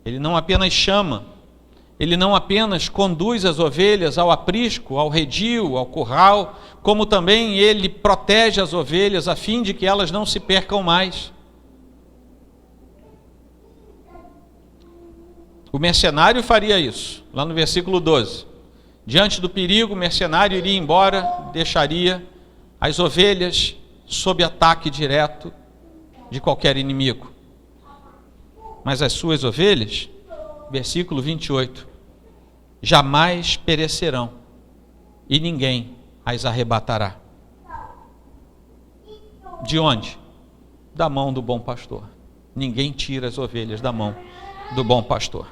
Ele não apenas chama, Ele não apenas conduz as ovelhas ao aprisco, ao redil, ao curral, como também Ele protege as ovelhas a fim de que elas não se percam mais. O mercenário faria isso, lá no versículo 12. Diante do perigo, o mercenário iria embora, deixaria as ovelhas sob ataque direto de qualquer inimigo. Mas as suas ovelhas, versículo 28, jamais perecerão e ninguém as arrebatará. De onde? Da mão do bom pastor. Ninguém tira as ovelhas da mão do bom pastor.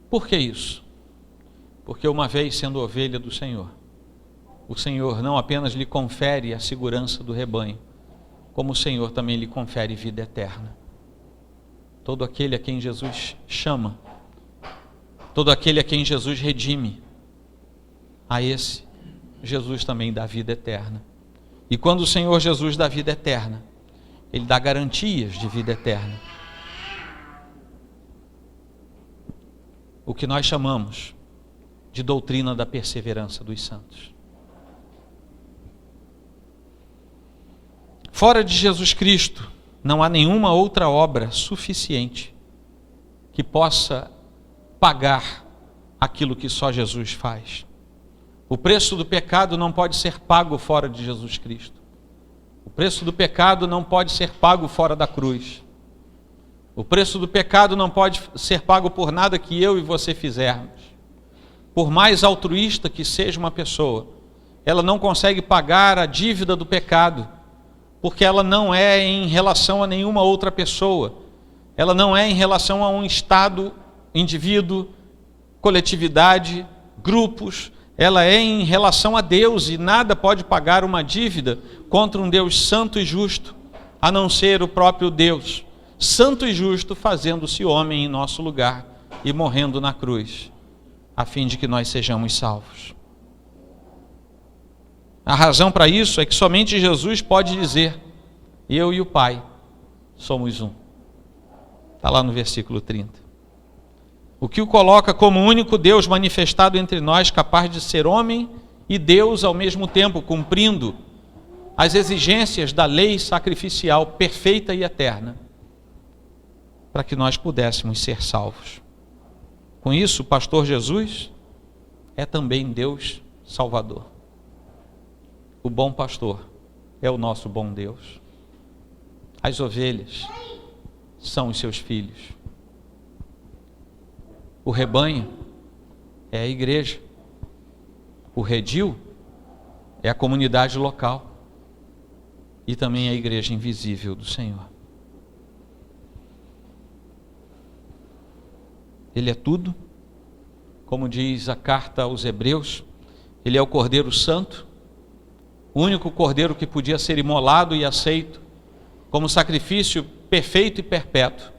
Por que isso? Porque uma vez sendo ovelha do Senhor, o Senhor não apenas lhe confere a segurança do rebanho, como o Senhor também lhe confere vida eterna. Todo aquele a quem Jesus chama, todo aquele a quem Jesus redime, a esse Jesus também dá vida eterna. E quando o Senhor Jesus dá vida eterna, Ele dá garantias de vida eterna. O que nós chamamos de doutrina da perseverança dos santos. Fora de Jesus Cristo, não há nenhuma outra obra suficiente que possa pagar aquilo que só Jesus faz. O preço do pecado não pode ser pago fora de Jesus Cristo. O preço do pecado não pode ser pago fora da cruz. O preço do pecado não pode ser pago por nada que eu e você fizermos. Por mais altruísta que seja uma pessoa, ela não consegue pagar a dívida do pecado, porque ela não é em relação a nenhuma outra pessoa. Ela não é em relação a um estado, indivíduo, coletividade, grupos. Ela é em relação a Deus, e nada pode pagar uma dívida contra um Deus santo e justo, a não ser o próprio Deus, santo e justo, fazendo-se homem em nosso lugar e morrendo na cruz, a fim de que nós sejamos salvos. A razão para isso é que somente Jesus pode dizer: eu e o Pai somos um. Está lá no versículo 30. O que o coloca como o único Deus manifestado entre nós, capaz de ser homem e Deus ao mesmo tempo, cumprindo as exigências da lei sacrificial perfeita e eterna, para que nós pudéssemos ser salvos. Com isso, o pastor Jesus é também Deus Salvador. O bom pastor é o nosso bom Deus. As ovelhas são os seus filhos. O rebanho é a igreja. O redil é a comunidade local. E também a igreja invisível do Senhor. Ele é tudo, como diz a carta aos Hebreus, ele é o Cordeiro Santo, o único Cordeiro que podia ser imolado e aceito como sacrifício perfeito e perpétuo.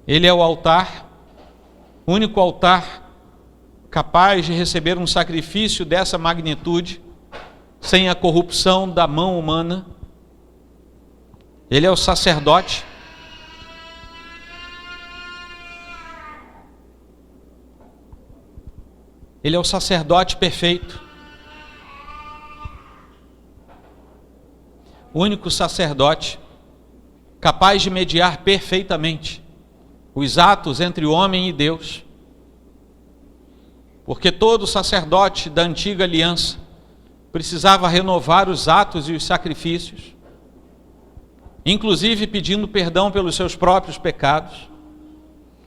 Ele é o altar, o único altar capaz de receber um sacrifício dessa magnitude, sem a corrupção da mão humana. Ele é o sacerdote. Ele é o sacerdote perfeito. O único sacerdote capaz de mediar perfeitamente os atos entre o homem e Deus. Porque todo sacerdote da antiga aliança precisava renovar os atos e os sacrifícios, inclusive pedindo perdão pelos seus próprios pecados.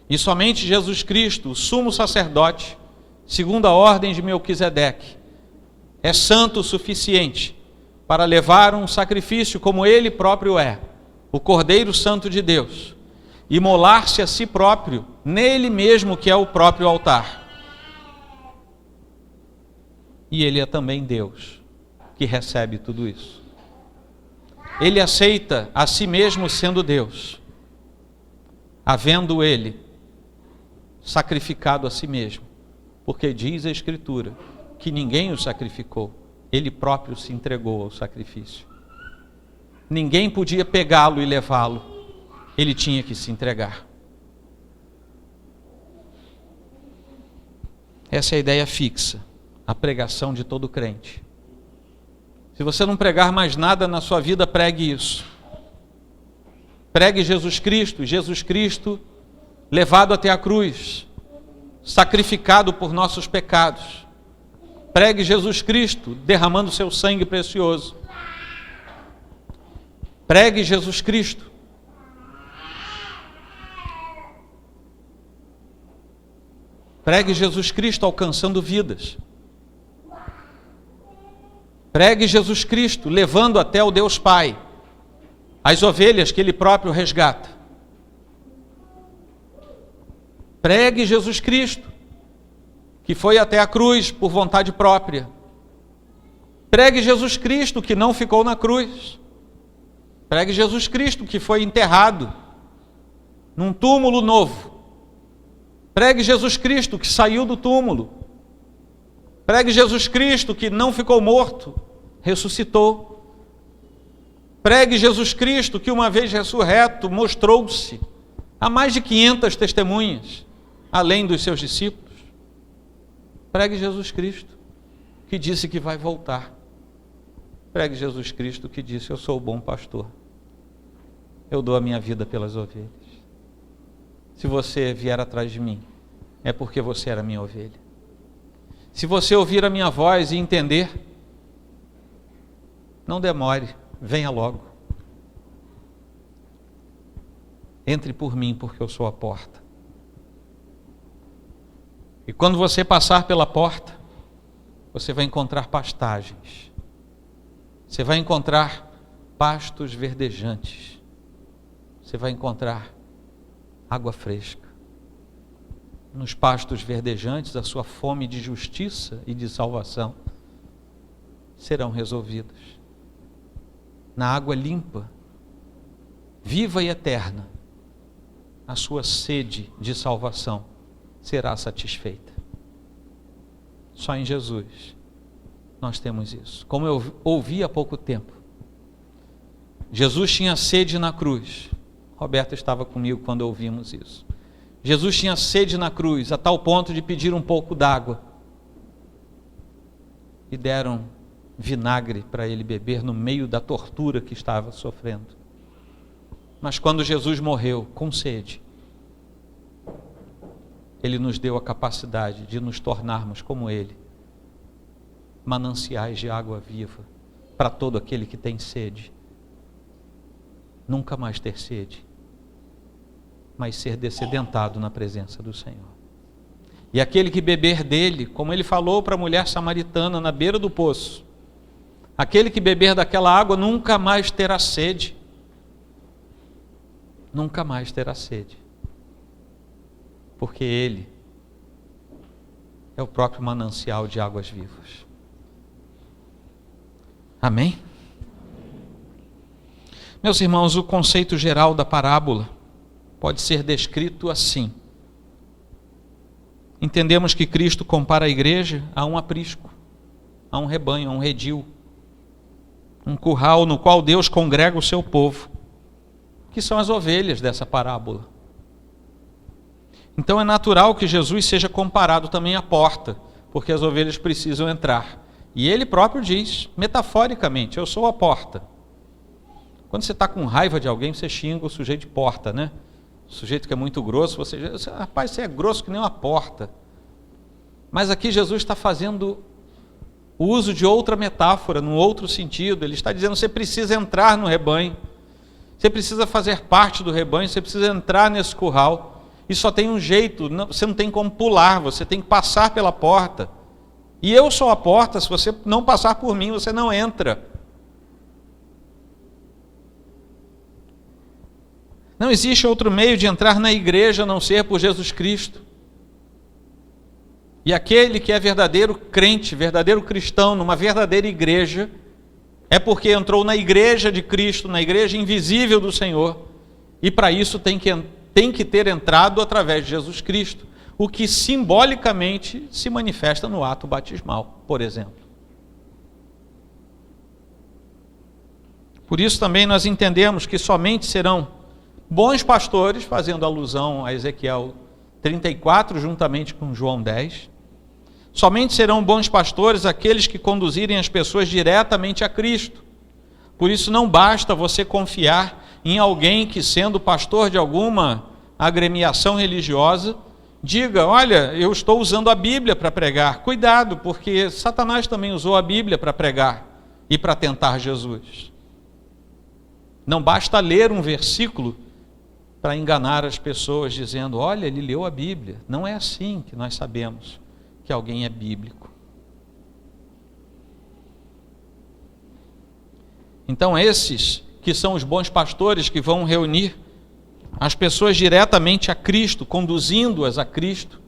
E somente Jesus Cristo, o sumo sacerdote, segundo a ordem de Melquisedeque, é santo o suficiente para levar um sacrifício como ele próprio é, o Cordeiro Santo de Deus, e imolar-se a si próprio, nele mesmo que é o próprio altar. E ele é também Deus, que recebe tudo isso. Ele aceita a si mesmo sendo Deus, havendo ele sacrificado a si mesmo, porque diz a Escritura que ninguém o sacrificou, ele próprio se entregou ao sacrifício. Ninguém podia pegá-lo e levá-lo, ele tinha que se entregar. Essa é a ideia fixa, a pregação de todo crente. Se você não pregar mais nada na sua vida, pregue isso. Pregue Jesus Cristo levado até a cruz, sacrificado por nossos pecados. Pregue Jesus Cristo derramando seu sangue precioso. Pregue Jesus Cristo. Pregue Jesus Cristo alcançando vidas. Pregue Jesus Cristo levando até o Deus Pai as ovelhas que ele próprio resgata. Pregue Jesus Cristo, que foi até a cruz por vontade própria. Pregue Jesus Cristo, que não ficou na cruz. Pregue Jesus Cristo, que foi enterrado num túmulo novo. Pregue Jesus Cristo, que saiu do túmulo. Pregue Jesus Cristo, que não ficou morto, ressuscitou. Pregue Jesus Cristo, que uma vez ressurreto, mostrou-se a mais de 500 testemunhas, além dos seus discípulos. Pregue Jesus Cristo, que disse que vai voltar. Pregue Jesus Cristo, que disse: eu sou o bom pastor. Eu dou a minha vida pelas ovelhas. Se você vier atrás de mim, é porque você era minha ovelha. Se você ouvir a minha voz e entender, não demore, venha logo. Entre por mim, porque eu sou a porta. E quando você passar pela porta, você vai encontrar pastagens. Você vai encontrar pastos verdejantes. Você vai encontrar água fresca. Nos pastos verdejantes, a sua fome de justiça e de salvação serão resolvidas. Na água limpa, viva e eterna, a sua sede de salvação será satisfeita. Só em Jesus nós temos isso. Como eu ouvi há pouco tempo, Jesus tinha sede na cruz. Roberta estava comigo quando ouvimos isso. Jesus tinha sede na cruz, a tal ponto de pedir um pouco d'água. E deram vinagre para ele beber no meio da tortura que estava sofrendo. Mas quando Jesus morreu com sede, ele nos deu a capacidade de nos tornarmos como ele, mananciais de água viva para todo aquele que tem sede. Nunca mais ter sede, mas ser dessedentado na presença do Senhor. E aquele que beber dele, como ele falou para a mulher samaritana na beira do poço, aquele que beber daquela água nunca mais terá sede. Nunca mais terá sede. Porque ele é o próprio manancial de águas vivas. Amém? Meus irmãos, o conceito geral da parábola pode ser descrito assim. Entendemos que Cristo compara a igreja a um aprisco, a um rebanho, a um redil, um curral no qual Deus congrega o seu povo, que são as ovelhas dessa parábola. Então é natural que Jesus seja comparado também à porta, porque as ovelhas precisam entrar. E ele próprio diz, metaforicamente, eu sou a porta. Quando você está com raiva de alguém, você xinga o sujeito de porta, né? O sujeito que é muito grosso, você diz, rapaz, você é grosso que nem uma porta. Mas aqui Jesus está fazendo o uso de outra metáfora, num outro sentido. Ele está dizendo, você precisa entrar no rebanho, você precisa fazer parte do rebanho, você precisa entrar nesse curral. E só tem um jeito, você não tem como pular, você tem que passar pela porta. E eu sou a porta, se você não passar por mim, você não entra. Não existe outro meio de entrar na igreja a não ser por Jesus Cristo. E aquele que é verdadeiro crente, verdadeiro cristão, numa verdadeira igreja, é porque entrou na igreja de Cristo, na igreja invisível do Senhor, e para isso tem que ter entrado através de Jesus Cristo, o que simbolicamente se manifesta no ato batismal, por exemplo. Por isso também nós entendemos que somente serão bons pastores, fazendo alusão a Ezequiel 34, juntamente com João 10, somente serão bons pastores aqueles que conduzirem as pessoas diretamente a Cristo. Por isso não basta você confiar em alguém que, sendo pastor de alguma agremiação religiosa, diga, olha, eu estou usando a Bíblia para pregar. Cuidado, porque Satanás também usou a Bíblia para pregar e para tentar Jesus. Não basta ler um versículo para enganar as pessoas dizendo, olha, ele leu a Bíblia. Não é assim que nós sabemos que alguém é bíblico. Então esses que são os bons pastores que vão reunir as pessoas diretamente a Cristo, conduzindo-as a Cristo,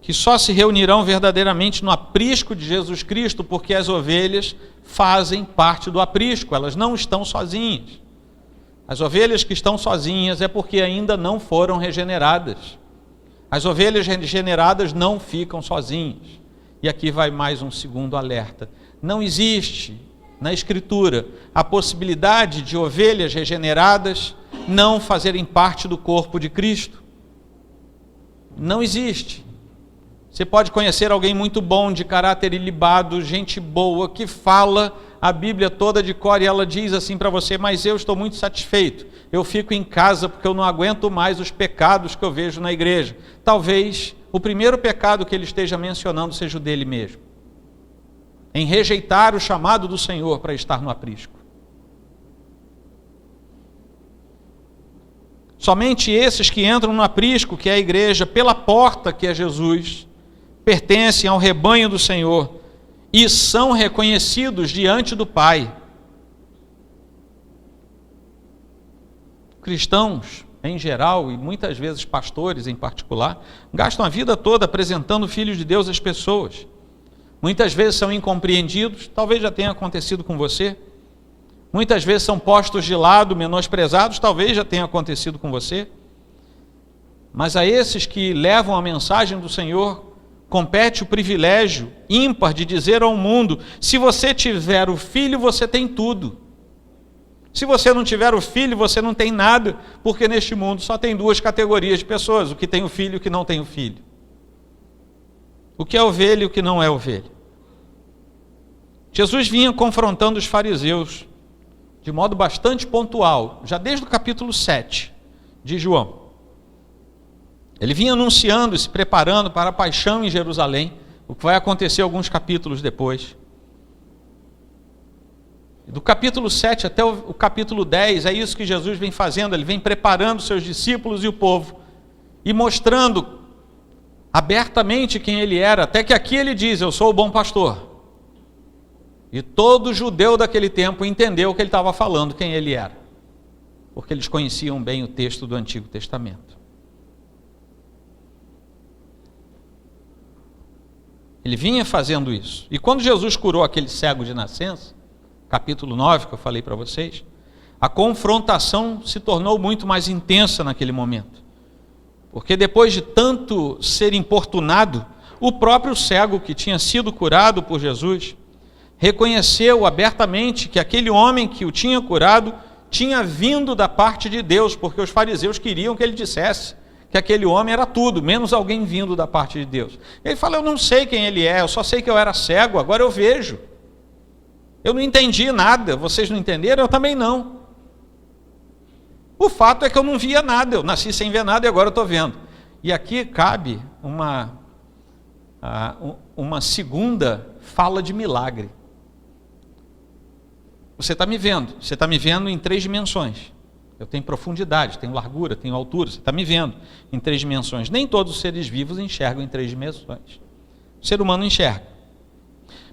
que só se reunirão verdadeiramente no aprisco de Jesus Cristo, porque as ovelhas fazem parte do aprisco, elas não estão sozinhas. As ovelhas que estão sozinhas é porque ainda não foram regeneradas. As ovelhas regeneradas não ficam sozinhas. E aqui vai mais um segundo alerta. Não existe na Escritura a possibilidade de ovelhas regeneradas não fazerem parte do corpo de Cristo. Não existe. Você pode conhecer alguém muito bom, de caráter ilibado, gente boa, que fala a Bíblia toda de cor e ela diz assim para você, mas eu estou muito satisfeito, eu fico em casa porque eu não aguento mais os pecados que eu vejo na igreja. Talvez o primeiro pecado que ele esteja mencionando seja o dele mesmo, em rejeitar o chamado do Senhor para estar no aprisco. Somente esses que entram no aprisco, que é a igreja, pela porta que é Jesus, pertencem ao rebanho do Senhor e são reconhecidos diante do Pai. Cristãos, em geral, e muitas vezes pastores em particular, gastam a vida toda apresentando o Filho de Deus às pessoas. Muitas vezes são incompreendidos, talvez já tenha acontecido com você. Muitas vezes são postos de lado, menosprezados, talvez já tenha acontecido com você. Mas a esses que levam a mensagem do Senhor compete o privilégio ímpar de dizer ao mundo: se você tiver o Filho, você tem tudo. Se você não tiver o Filho, você não tem nada, porque neste mundo só tem duas categorias de pessoas: o que tem o Filho e o que não tem o Filho. O que é ovelha e o que não é ovelha. Jesus vinha confrontando os fariseus de modo bastante pontual, já desde o capítulo 7 de João. Ele vinha anunciando e se preparando para a paixão em Jerusalém, o que vai acontecer alguns capítulos depois. Do capítulo 7 até o capítulo 10, é isso que Jesus vem fazendo. Ele vem preparando seus discípulos e o povo, e mostrando abertamente quem ele era, até que aqui ele diz: eu sou o bom pastor. E todo judeu daquele tempo entendeu o que ele estava falando, quem ele era, porque eles conheciam bem o texto do Antigo Testamento. Ele vinha fazendo isso. E quando Jesus curou aquele cego de nascença, capítulo 9, que eu falei para vocês, a confrontação se tornou muito mais intensa naquele momento. Porque depois de tanto ser importunado, o próprio cego que tinha sido curado por Jesus reconheceu abertamente que aquele homem que o tinha curado tinha vindo da parte de Deus, porque os fariseus queriam que ele dissesse que aquele homem era tudo, menos alguém vindo da parte de Deus. Ele fala: eu não sei quem ele é, eu só sei que eu era cego, agora eu vejo. Eu não entendi nada, vocês não entenderam, eu também não. O fato é que eu não via nada, eu nasci sem ver nada e agora eu estou vendo. E aqui cabe uma segunda fala de milagre. Você está me vendo em 3 dimensões. Eu tenho profundidade, tenho largura, tenho altura, você está me vendo em 3 dimensões. Nem todos os seres vivos enxergam em 3 dimensões. O ser humano enxerga.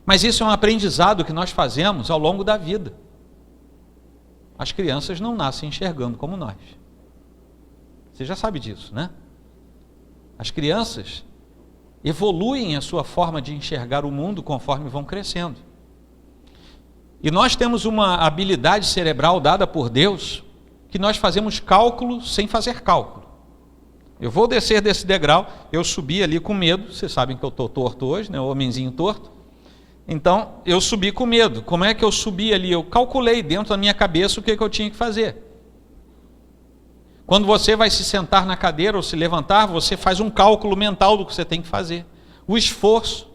Mas isso é um aprendizado que nós fazemos ao longo da vida. As crianças não nascem enxergando como nós. Você já sabe disso, né? As crianças evoluem a sua forma de enxergar o mundo conforme vão crescendo. E nós temos uma habilidade cerebral dada por Deus, que nós fazemos cálculo sem fazer cálculo. Eu vou descer desse degrau, eu subi ali com medo, vocês sabem que eu estou torto hoje, né? O homenzinho torto. Então, eu subi com medo. Como é que eu subi ali? Eu calculei dentro da minha cabeça o que eu tinha que fazer. Quando você vai se sentar na cadeira ou se levantar, você faz um cálculo mental do que você tem que fazer. O esforço,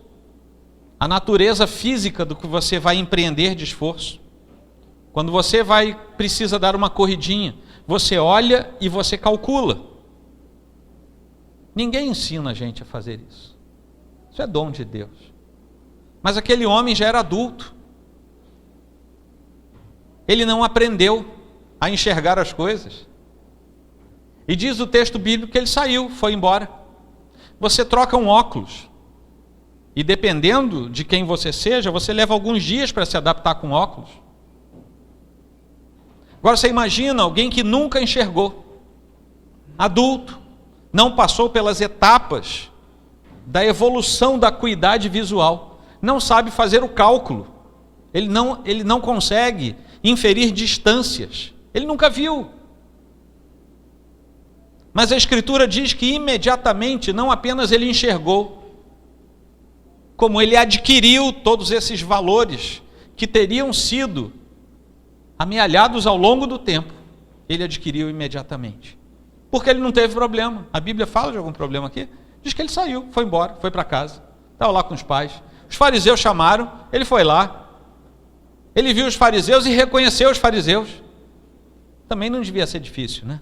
a natureza física do que você vai empreender de esforço. Quando você precisa dar uma corridinha, você olha e você calcula. Ninguém ensina a gente a fazer isso. Isso é dom de Deus. Mas aquele homem já era adulto. Ele não aprendeu a enxergar as coisas. E diz o texto bíblico que ele saiu, foi embora. Você troca um óculos. E dependendo de quem você seja, você leva alguns dias para se adaptar com óculos. Agora você imagina alguém que nunca enxergou. Adulto. Não passou pelas etapas da evolução da acuidade visual. Não sabe fazer o cálculo, ele não consegue inferir distâncias, ele nunca viu. Mas a Escritura diz que imediatamente, não apenas ele enxergou, como ele adquiriu todos esses valores que teriam sido amealhados ao longo do tempo, ele adquiriu imediatamente. Porque ele não teve problema. A Bíblia fala de algum problema aqui? Diz que ele saiu, foi embora, foi para casa, estava lá com os pais. Os fariseus chamaram, ele foi lá, ele viu os fariseus e reconheceu os fariseus. Também não devia ser difícil, né?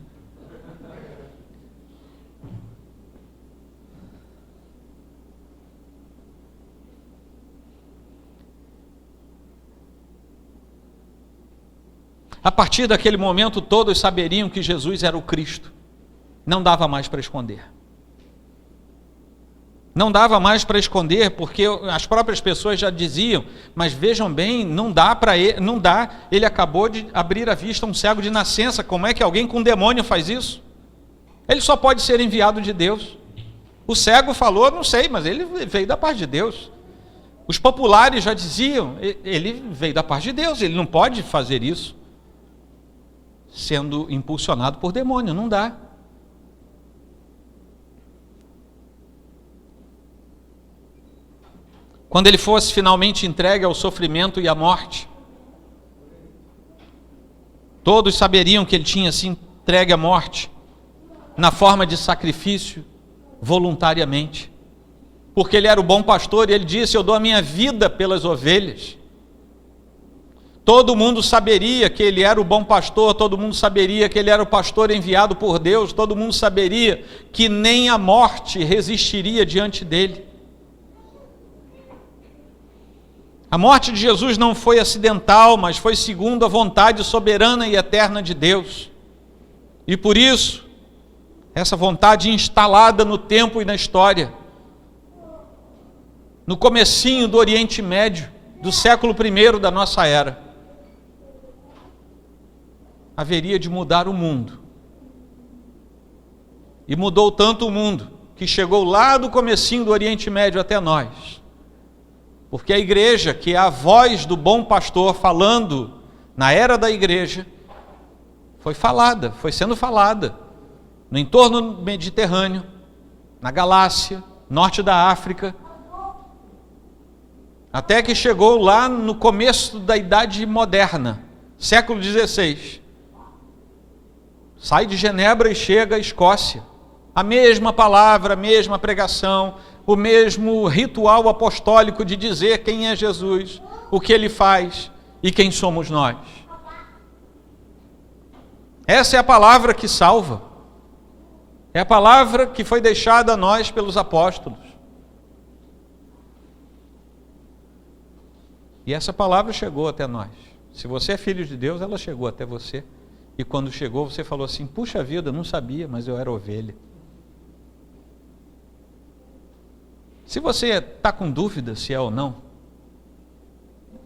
A partir daquele momento, todos saberiam que Jesus era o Cristo. Não dava mais para esconder. Não dava mais para esconder, porque as próprias pessoas já diziam: mas vejam bem, não dá para ele, não dá. Ele acabou de abrir a vista a um cego de nascença. Como é que alguém com demônio faz isso? Ele só pode ser enviado de Deus. O cego falou: não sei, mas ele veio da parte de Deus. Os populares já diziam: ele veio da parte de Deus, ele não pode fazer isso sendo impulsionado por demônio, não dá. quando ele fosse finalmente entregue ao sofrimento e à morte. Todos saberiam que ele tinha se entregue à morte na forma de sacrifício, voluntariamente, porque ele era o bom pastor, e ele disse: eu dou a minha vida pelas ovelhas. Todo mundo saberia que ele era o bom pastor, todo mundo saberia que ele era o pastor enviado por Deus, todo mundo saberia que nem a morte resistiria diante dele. A morte de Jesus não foi acidental, mas foi segundo a vontade soberana e eterna de Deus. E por isso, essa vontade instalada no tempo e na história, no comecinho do Oriente Médio, do século I da nossa era, haveria de mudar o mundo. E mudou tanto o mundo, que chegou lá do comecinho do Oriente Médio até nós. Porque a igreja, que é a voz do bom pastor falando na era da igreja, foi sendo falada no entorno mediterrâneo, na Galácia, norte da África, até que chegou lá no começo da Idade Moderna, século XVI. Sai de Genebra e chega à Escócia. A mesma palavra, a mesma pregação, o mesmo ritual apostólico de dizer quem é Jesus, o que ele faz e quem somos nós. Essa é a palavra que salva. É a palavra que foi deixada a nós pelos apóstolos. E essa palavra chegou até nós. Se você é filho de Deus, ela chegou até você. E quando chegou, você falou assim: puxa vida, não sabia, mas eu era ovelha. Se você está com dúvida se é ou não,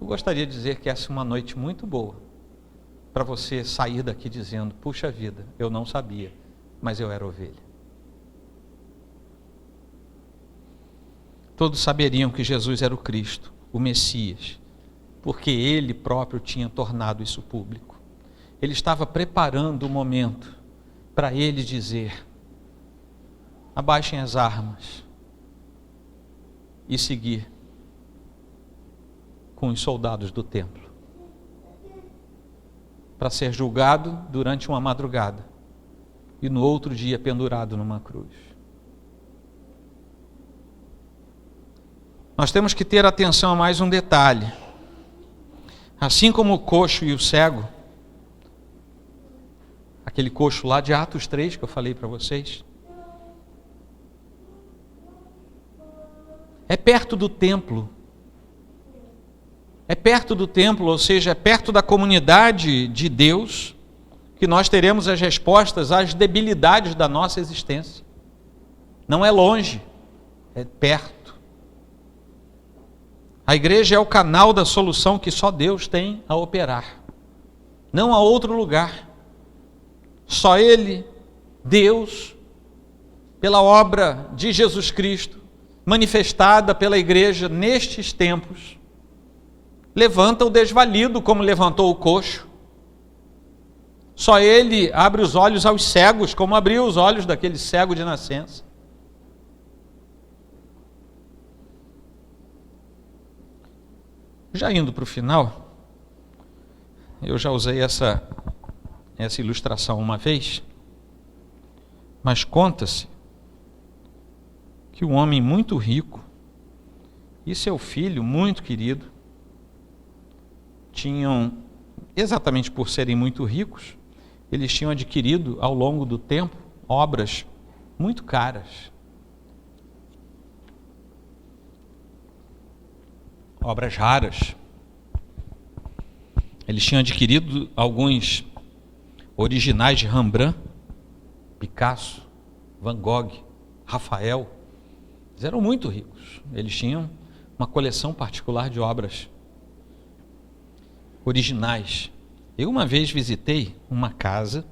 eu gostaria de dizer que essa é uma noite muito boa para você sair daqui dizendo: puxa vida, eu não sabia, mas eu era ovelha. Todos saberiam que Jesus era o Cristo, o Messias, porque ele próprio tinha tornado isso público. Ele estava preparando o momento para ele dizer: abaixem as armas e seguir com os soldados do templo, para ser julgado durante uma madrugada e no outro dia pendurado numa cruz. Nós temos que ter atenção a mais um detalhe. Assim como o coxo e o cego, aquele coxo lá de Atos 3 que eu falei para vocês, é perto do templo. É perto do templo, ou seja, é perto da comunidade de Deus, que nós teremos as respostas às debilidades da nossa existência. Não é longe, é perto. A igreja é o canal da solução que só Deus tem a operar. Não há outro lugar. Só Ele, Deus, pela obra de Jesus Cristo, manifestada pela igreja nestes tempos, levanta o desvalido como levantou o coxo. Só Ele abre os olhos aos cegos, como abriu os olhos daquele cego de nascença. Já indo para o final, eu já usei essa ilustração uma vez, mas conta-se que um homem muito rico e seu filho muito querido tinham, exatamente por serem muito ricos, eles tinham adquirido ao longo do tempo obras muito caras. Obras raras. Eles tinham adquirido alguns originais de Rembrandt, Picasso, Van Gogh, Rafael. Eles eram muito ricos. Eles tinham uma coleção particular de obras originais. Eu uma vez visitei uma casa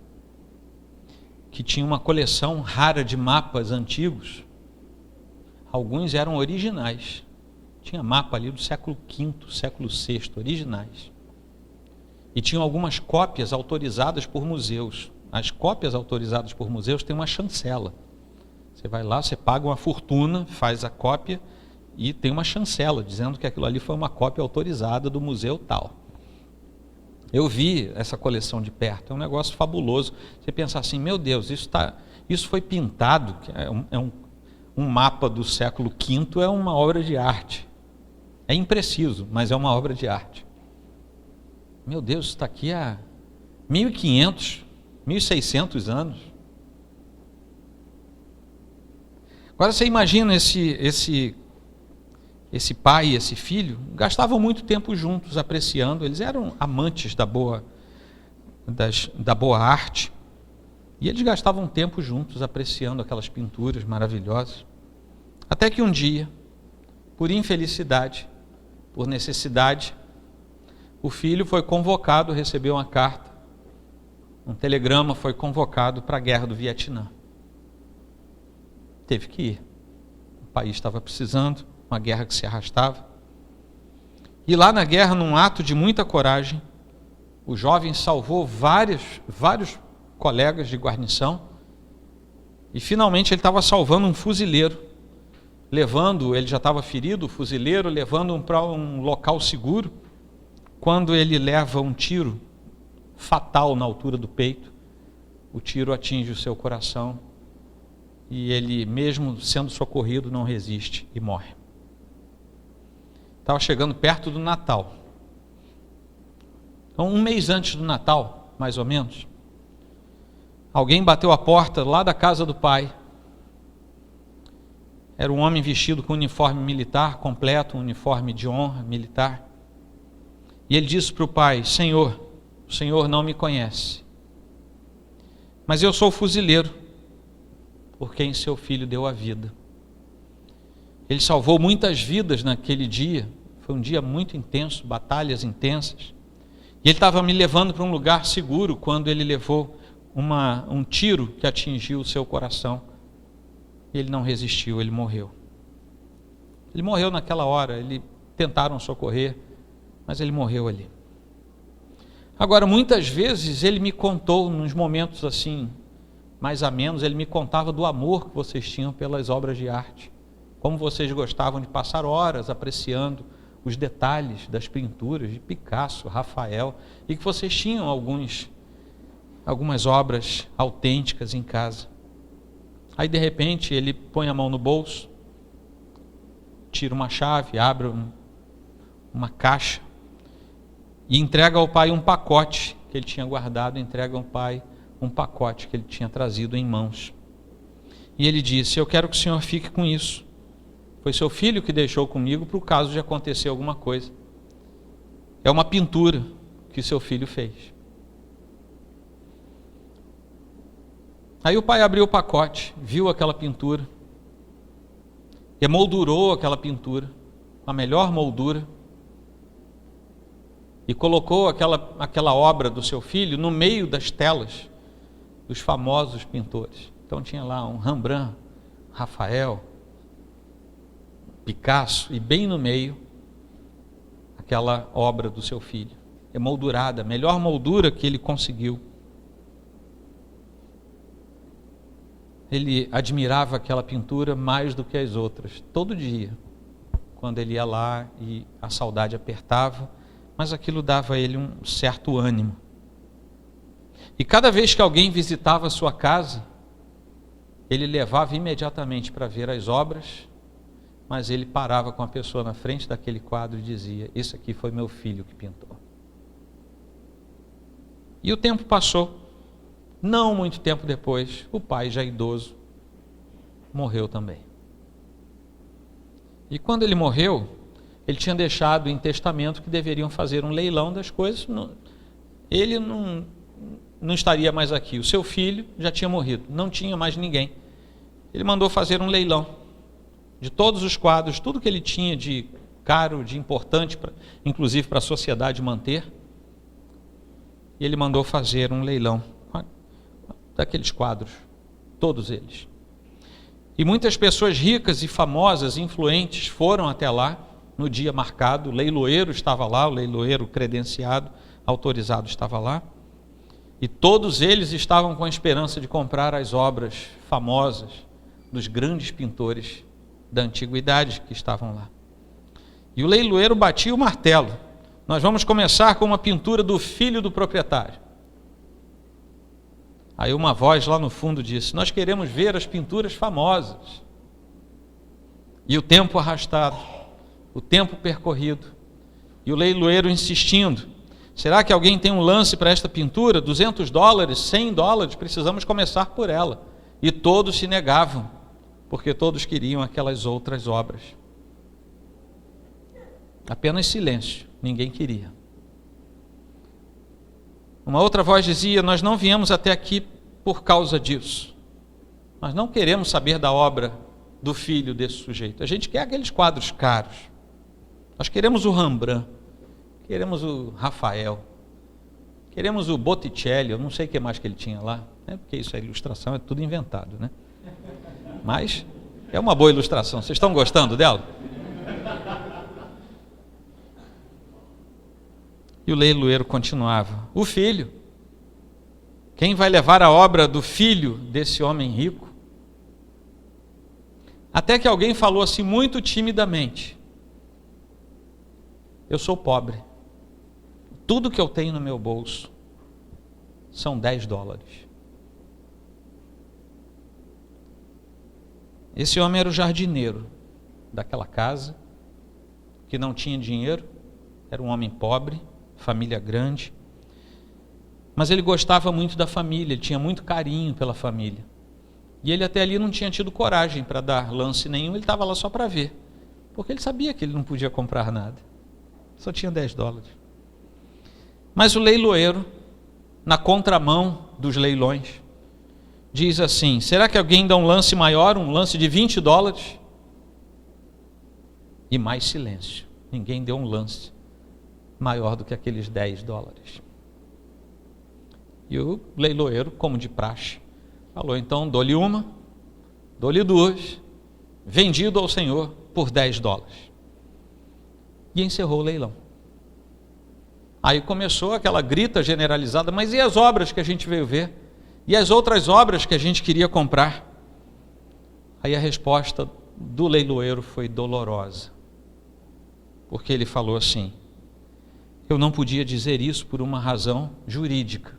que tinha uma coleção rara de mapas antigos. Alguns eram originais. Tinha mapa ali do século V, século VI, originais. E tinham algumas cópias autorizadas por museus. As cópias autorizadas por museus têm uma chancela. Você vai lá, você paga uma fortuna, faz a cópia E tem uma chancela dizendo que aquilo ali foi uma cópia autorizada do museu tal. Eu vi essa coleção de perto, é um negócio fabuloso. Você pensa assim, meu Deus, isso foi pintado, um mapa do século V, é uma obra de arte. É impreciso, mas é uma obra de arte. Meu Deus, isso está aqui há 1.500, 1.600 anos. Agora você imagina esse pai e esse filho gastavam muito tempo juntos apreciando, eles eram amantes da boa arte, e eles gastavam tempo juntos apreciando aquelas pinturas maravilhosas, até que um dia, por infelicidade, por necessidade, o filho foi convocado, recebeu uma carta, um telegrama, foi convocado para a guerra do Vietnã. Teve que ir, o país estava precisando, uma guerra que se arrastava. E lá na guerra, num ato de muita coragem, o jovem salvou vários colegas de guarnição, e finalmente ele estava salvando um fuzileiro, ele já estava ferido, o fuzileiro, levando-o para um local seguro, quando ele leva um tiro fatal na altura do peito, o tiro atinge o seu coração, e ele, mesmo sendo socorrido, não resiste e morre. Estava chegando perto do Natal. Então, um mês antes do Natal, mais ou menos, alguém bateu a porta lá da casa do pai. Era um homem vestido com uniforme militar completo, um uniforme de honra militar. E ele disse para o pai: Senhor, o senhor não me conhece, mas eu sou o fuzileiro por quem seu filho deu a vida. Ele salvou muitas vidas naquele dia, foi um dia muito intenso, batalhas intensas. E ele estava me levando para um lugar seguro quando ele levou um tiro que atingiu o seu coração. Ele não resistiu, ele morreu. Ele morreu naquela hora, tentaram socorrer, mas ele morreu ali. Agora, muitas vezes ele me contou, nos momentos assim, mais a menos, ele me contava do amor que vocês tinham pelas obras de arte. Como vocês gostavam de passar horas apreciando os detalhes das pinturas de Picasso, Rafael, e que vocês tinham algumas obras autênticas em casa. Aí, de repente, ele põe a mão no bolso, tira uma chave, abre uma caixa e entrega ao pai um pacote que ele tinha guardado, entrega ao pai um pacote que ele tinha trazido em mãos. E ele disse: eu quero que o senhor fique com isso. Foi seu filho que deixou comigo para o caso de acontecer alguma coisa. É uma pintura que seu filho fez. Aí o pai abriu o pacote, viu aquela pintura, emoldurou aquela pintura, a melhor moldura, e colocou aquela obra do seu filho no meio das telas dos famosos pintores. Então tinha lá um Rembrandt, Rafael, Picasso, e bem no meio aquela obra do seu filho, emoldurada, a melhor moldura que ele conseguiu. Ele admirava aquela pintura mais do que as outras, todo dia, quando ele ia lá e a saudade apertava, mas aquilo dava a ele um certo ânimo. E cada vez que alguém visitava a sua casa, ele levava imediatamente para ver as obras, mas ele parava com a pessoa na frente daquele quadro e dizia: isso aqui foi meu filho que pintou. E o tempo passou. Não muito tempo depois, o pai, já idoso, morreu também. E quando ele morreu, ele tinha deixado em testamento que deveriam fazer um leilão das coisas. Ele não estaria mais aqui. O seu filho já tinha morrido, não tinha mais ninguém. Ele mandou fazer um leilão de todos os quadros, tudo que ele tinha de caro, de importante, inclusive para a sociedade manter. E ele mandou fazer um leilão daqueles quadros, todos eles. E muitas pessoas ricas e famosas, influentes, foram até lá no dia marcado. O leiloeiro estava lá, o leiloeiro credenciado, autorizado estava lá. E todos eles estavam com a esperança de comprar as obras famosas dos grandes pintores da antiguidade que estavam lá. E o leiloeiro batia o martelo. Nós vamos começar com uma pintura do filho do proprietário. Aí uma voz lá no fundo disse: nós queremos ver as pinturas famosas. E o tempo arrastado, o tempo percorrido, e o leiloeiro insistindo: será que alguém tem um lance para esta pintura? $200, $100, precisamos começar por ela. E todos se negavam, porque todos queriam aquelas outras obras. Apenas silêncio, ninguém queria. Uma outra voz dizia: nós não viemos até aqui por causa disso. Nós não queremos saber da obra do filho desse sujeito. A gente quer aqueles quadros caros. Nós queremos o Rembrandt, queremos o Rafael, queremos o Botticelli, eu não sei o que mais que ele tinha lá, né? Porque isso é ilustração, é tudo inventado, né? Mas é uma boa ilustração. Vocês estão gostando dela? E o leiloeiro continuava: o filho. Quem vai levar a obra do filho desse homem rico? Até que alguém falou assim muito timidamente: eu sou pobre. Tudo que eu tenho no meu bolso são $10. Esse homem era o jardineiro daquela casa, que não tinha dinheiro, era um homem pobre, família grande, mas ele gostava muito da família, ele tinha muito carinho pela família. E ele até ali não tinha tido coragem para dar lance nenhum, ele estava lá só para ver, porque ele sabia que ele não podia comprar nada, só tinha $10. Mas o leiloeiro, na contramão dos leilões, diz assim: será que alguém dá um lance maior, um lance de $20? E mais silêncio, ninguém deu um lance maior do que aqueles $10. E o leiloeiro, como de praxe, falou: então dou-lhe uma, dou-lhe duas, vendido ao Senhor por $10. E encerrou o leilão. Aí começou aquela grita generalizada: mas e as obras que a gente veio ver? E as outras obras que a gente queria comprar? Aí a resposta do leiloeiro foi dolorosa, porque ele falou assim: eu não podia dizer isso por uma razão jurídica.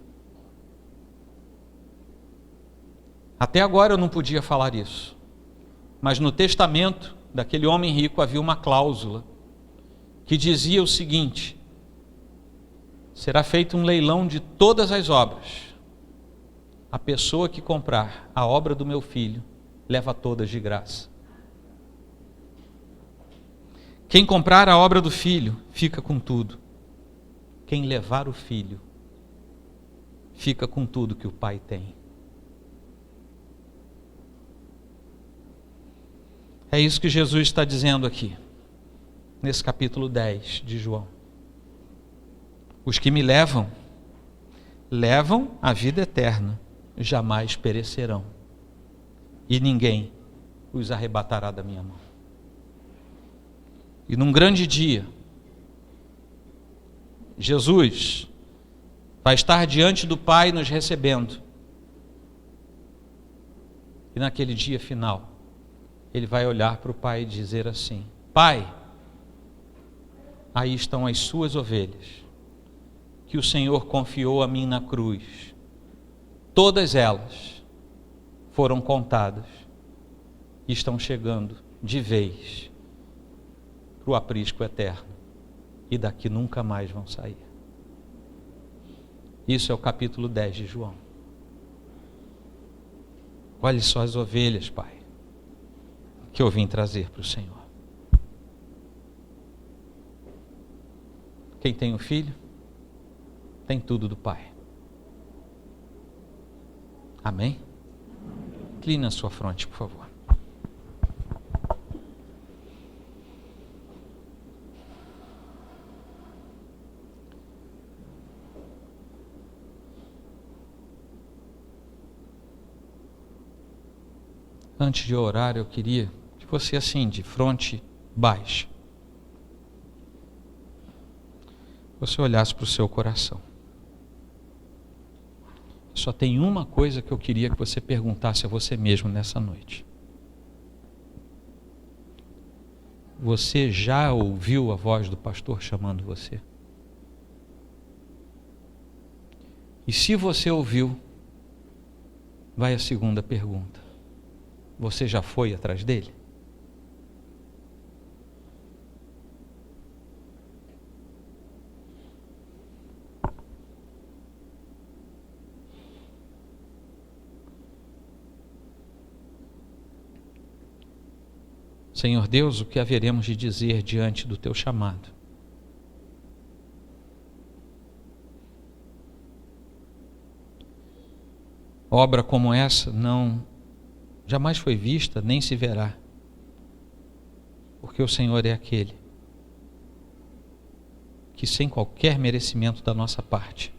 Até agora eu não podia falar isso, mas no testamento daquele homem rico havia uma cláusula que dizia o seguinte: será feito um leilão de todas as obras. A pessoa que comprar a obra do meu filho leva todas de graça. Quem comprar a obra do filho fica com tudo. Quem levar o filho fica com tudo que o pai tem. É isso que Jesus está dizendo aqui, nesse capítulo 10 de João. Os que me levam, levam a vida eterna, jamais perecerão, e ninguém os arrebatará da minha mão. E num grande dia, Jesus vai estar diante do Pai nos recebendo. E naquele dia final, ele vai olhar para o Pai e dizer assim: Pai, aí estão as suas ovelhas, que o Senhor confiou a mim na cruz. Todas elas foram contadas e estão chegando de vez para o aprisco eterno, e daqui nunca mais vão sair. Isso é o capítulo 10 de João. Olhe só as ovelhas, Pai, que eu vim trazer para o Senhor. Quem tem o filho, tem tudo do Pai. Amém? Incline a sua fronte, por favor. Antes de orar, eu queria que você, assim, de fronte baixa, você olhasse para o seu coração. Só tem uma coisa que eu queria que você perguntasse a você mesmo nessa noite. Você já ouviu a voz do pastor chamando você? E se você ouviu, vai a segunda pergunta. Você já foi atrás dele? Senhor Deus, o que haveremos de dizer diante do teu chamado? Obra como essa jamais foi vista, nem se verá, porque o Senhor é aquele que, sem qualquer merecimento da nossa parte,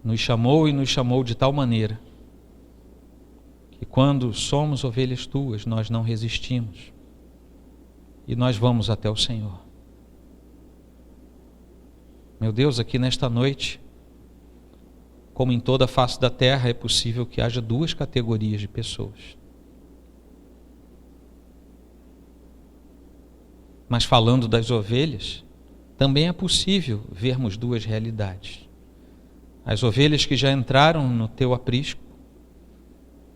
nos chamou e nos chamou de tal maneira que, quando somos ovelhas tuas, nós não resistimos e nós vamos até o Senhor. Meu Deus, aqui nesta noite, como em toda a face da terra, é possível que haja duas categorias de pessoas. Mas falando das ovelhas, também é possível vermos duas realidades. As ovelhas que já entraram no teu aprisco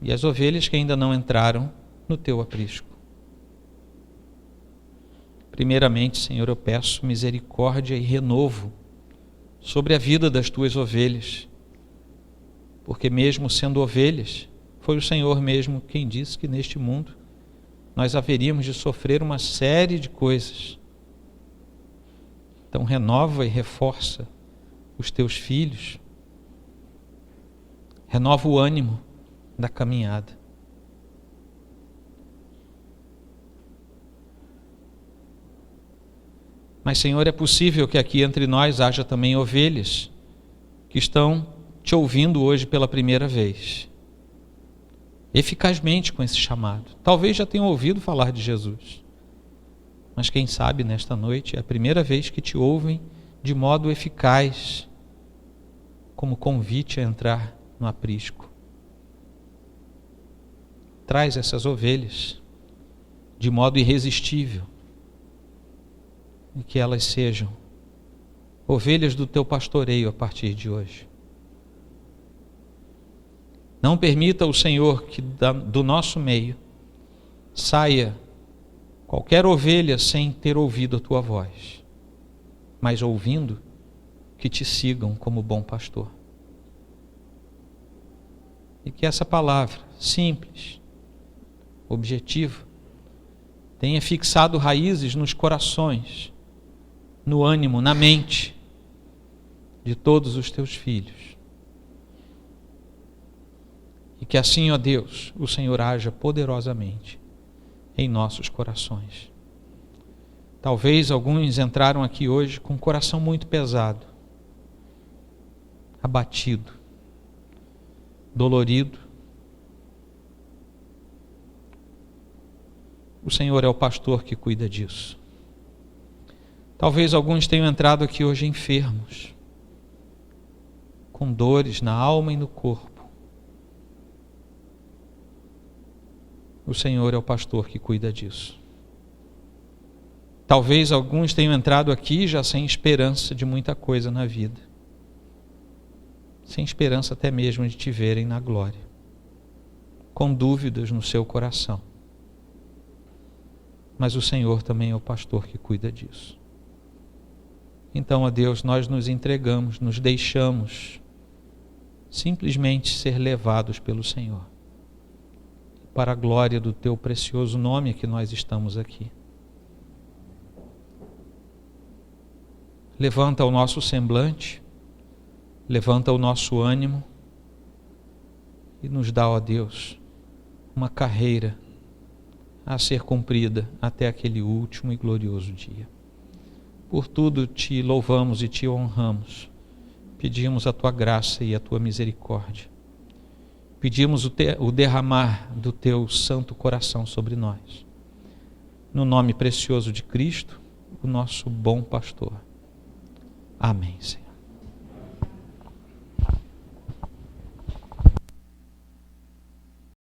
e as ovelhas que ainda não entraram no teu aprisco. Primeiramente, Senhor, eu peço misericórdia e renovo sobre a vida das tuas ovelhas, porque mesmo sendo ovelhas, foi o Senhor mesmo quem disse que neste mundo nós haveríamos de sofrer uma série de coisas. Então renova e reforça os teus filhos, renova o ânimo da caminhada. Mas, Senhor, é possível que aqui entre nós haja também ovelhas que estão te ouvindo hoje pela primeira vez, eficazmente com esse chamado. Talvez já tenham ouvido falar de Jesus, mas quem sabe nesta noite é a primeira vez que te ouvem de modo eficaz, como convite a entrar no aprisco. Traz essas ovelhas de modo irresistível e que elas sejam ovelhas do teu pastoreio a partir de hoje. Não permita o Senhor que do nosso meio saia qualquer ovelha sem ter ouvido a tua voz, mas ouvindo, que te sigam como bom pastor. E que essa palavra simples, objetiva, tenha fixado raízes nos corações, no ânimo, na mente de todos os teus filhos. E que assim, ó Deus, o Senhor haja poderosamente em nossos corações. Talvez alguns entraram aqui hoje com o coração muito pesado, abatido, dolorido. O Senhor é o pastor que cuida disso. Talvez alguns tenham entrado aqui hoje enfermos, com dores na alma e no corpo. O Senhor é o pastor que cuida disso. Talvez alguns tenham entrado aqui já sem esperança de muita coisa na vida, sem esperança até mesmo de te verem na glória, com dúvidas no seu coração. Mas o Senhor também é o pastor que cuida disso. Então, a Deus, nós nos entregamos, nos deixamos simplesmente ser levados pelo Senhor, para a glória do teu precioso nome que nós estamos aqui. Levanta o nosso semblante, levanta o nosso ânimo e nos dá, ó Deus, uma carreira a ser cumprida até aquele último e glorioso dia. Por tudo te louvamos e te honramos. Pedimos a tua graça e a tua misericórdia. Pedimos o derramar do teu santo coração sobre nós. No nome precioso de Cristo, o nosso bom pastor. Amém, Senhor.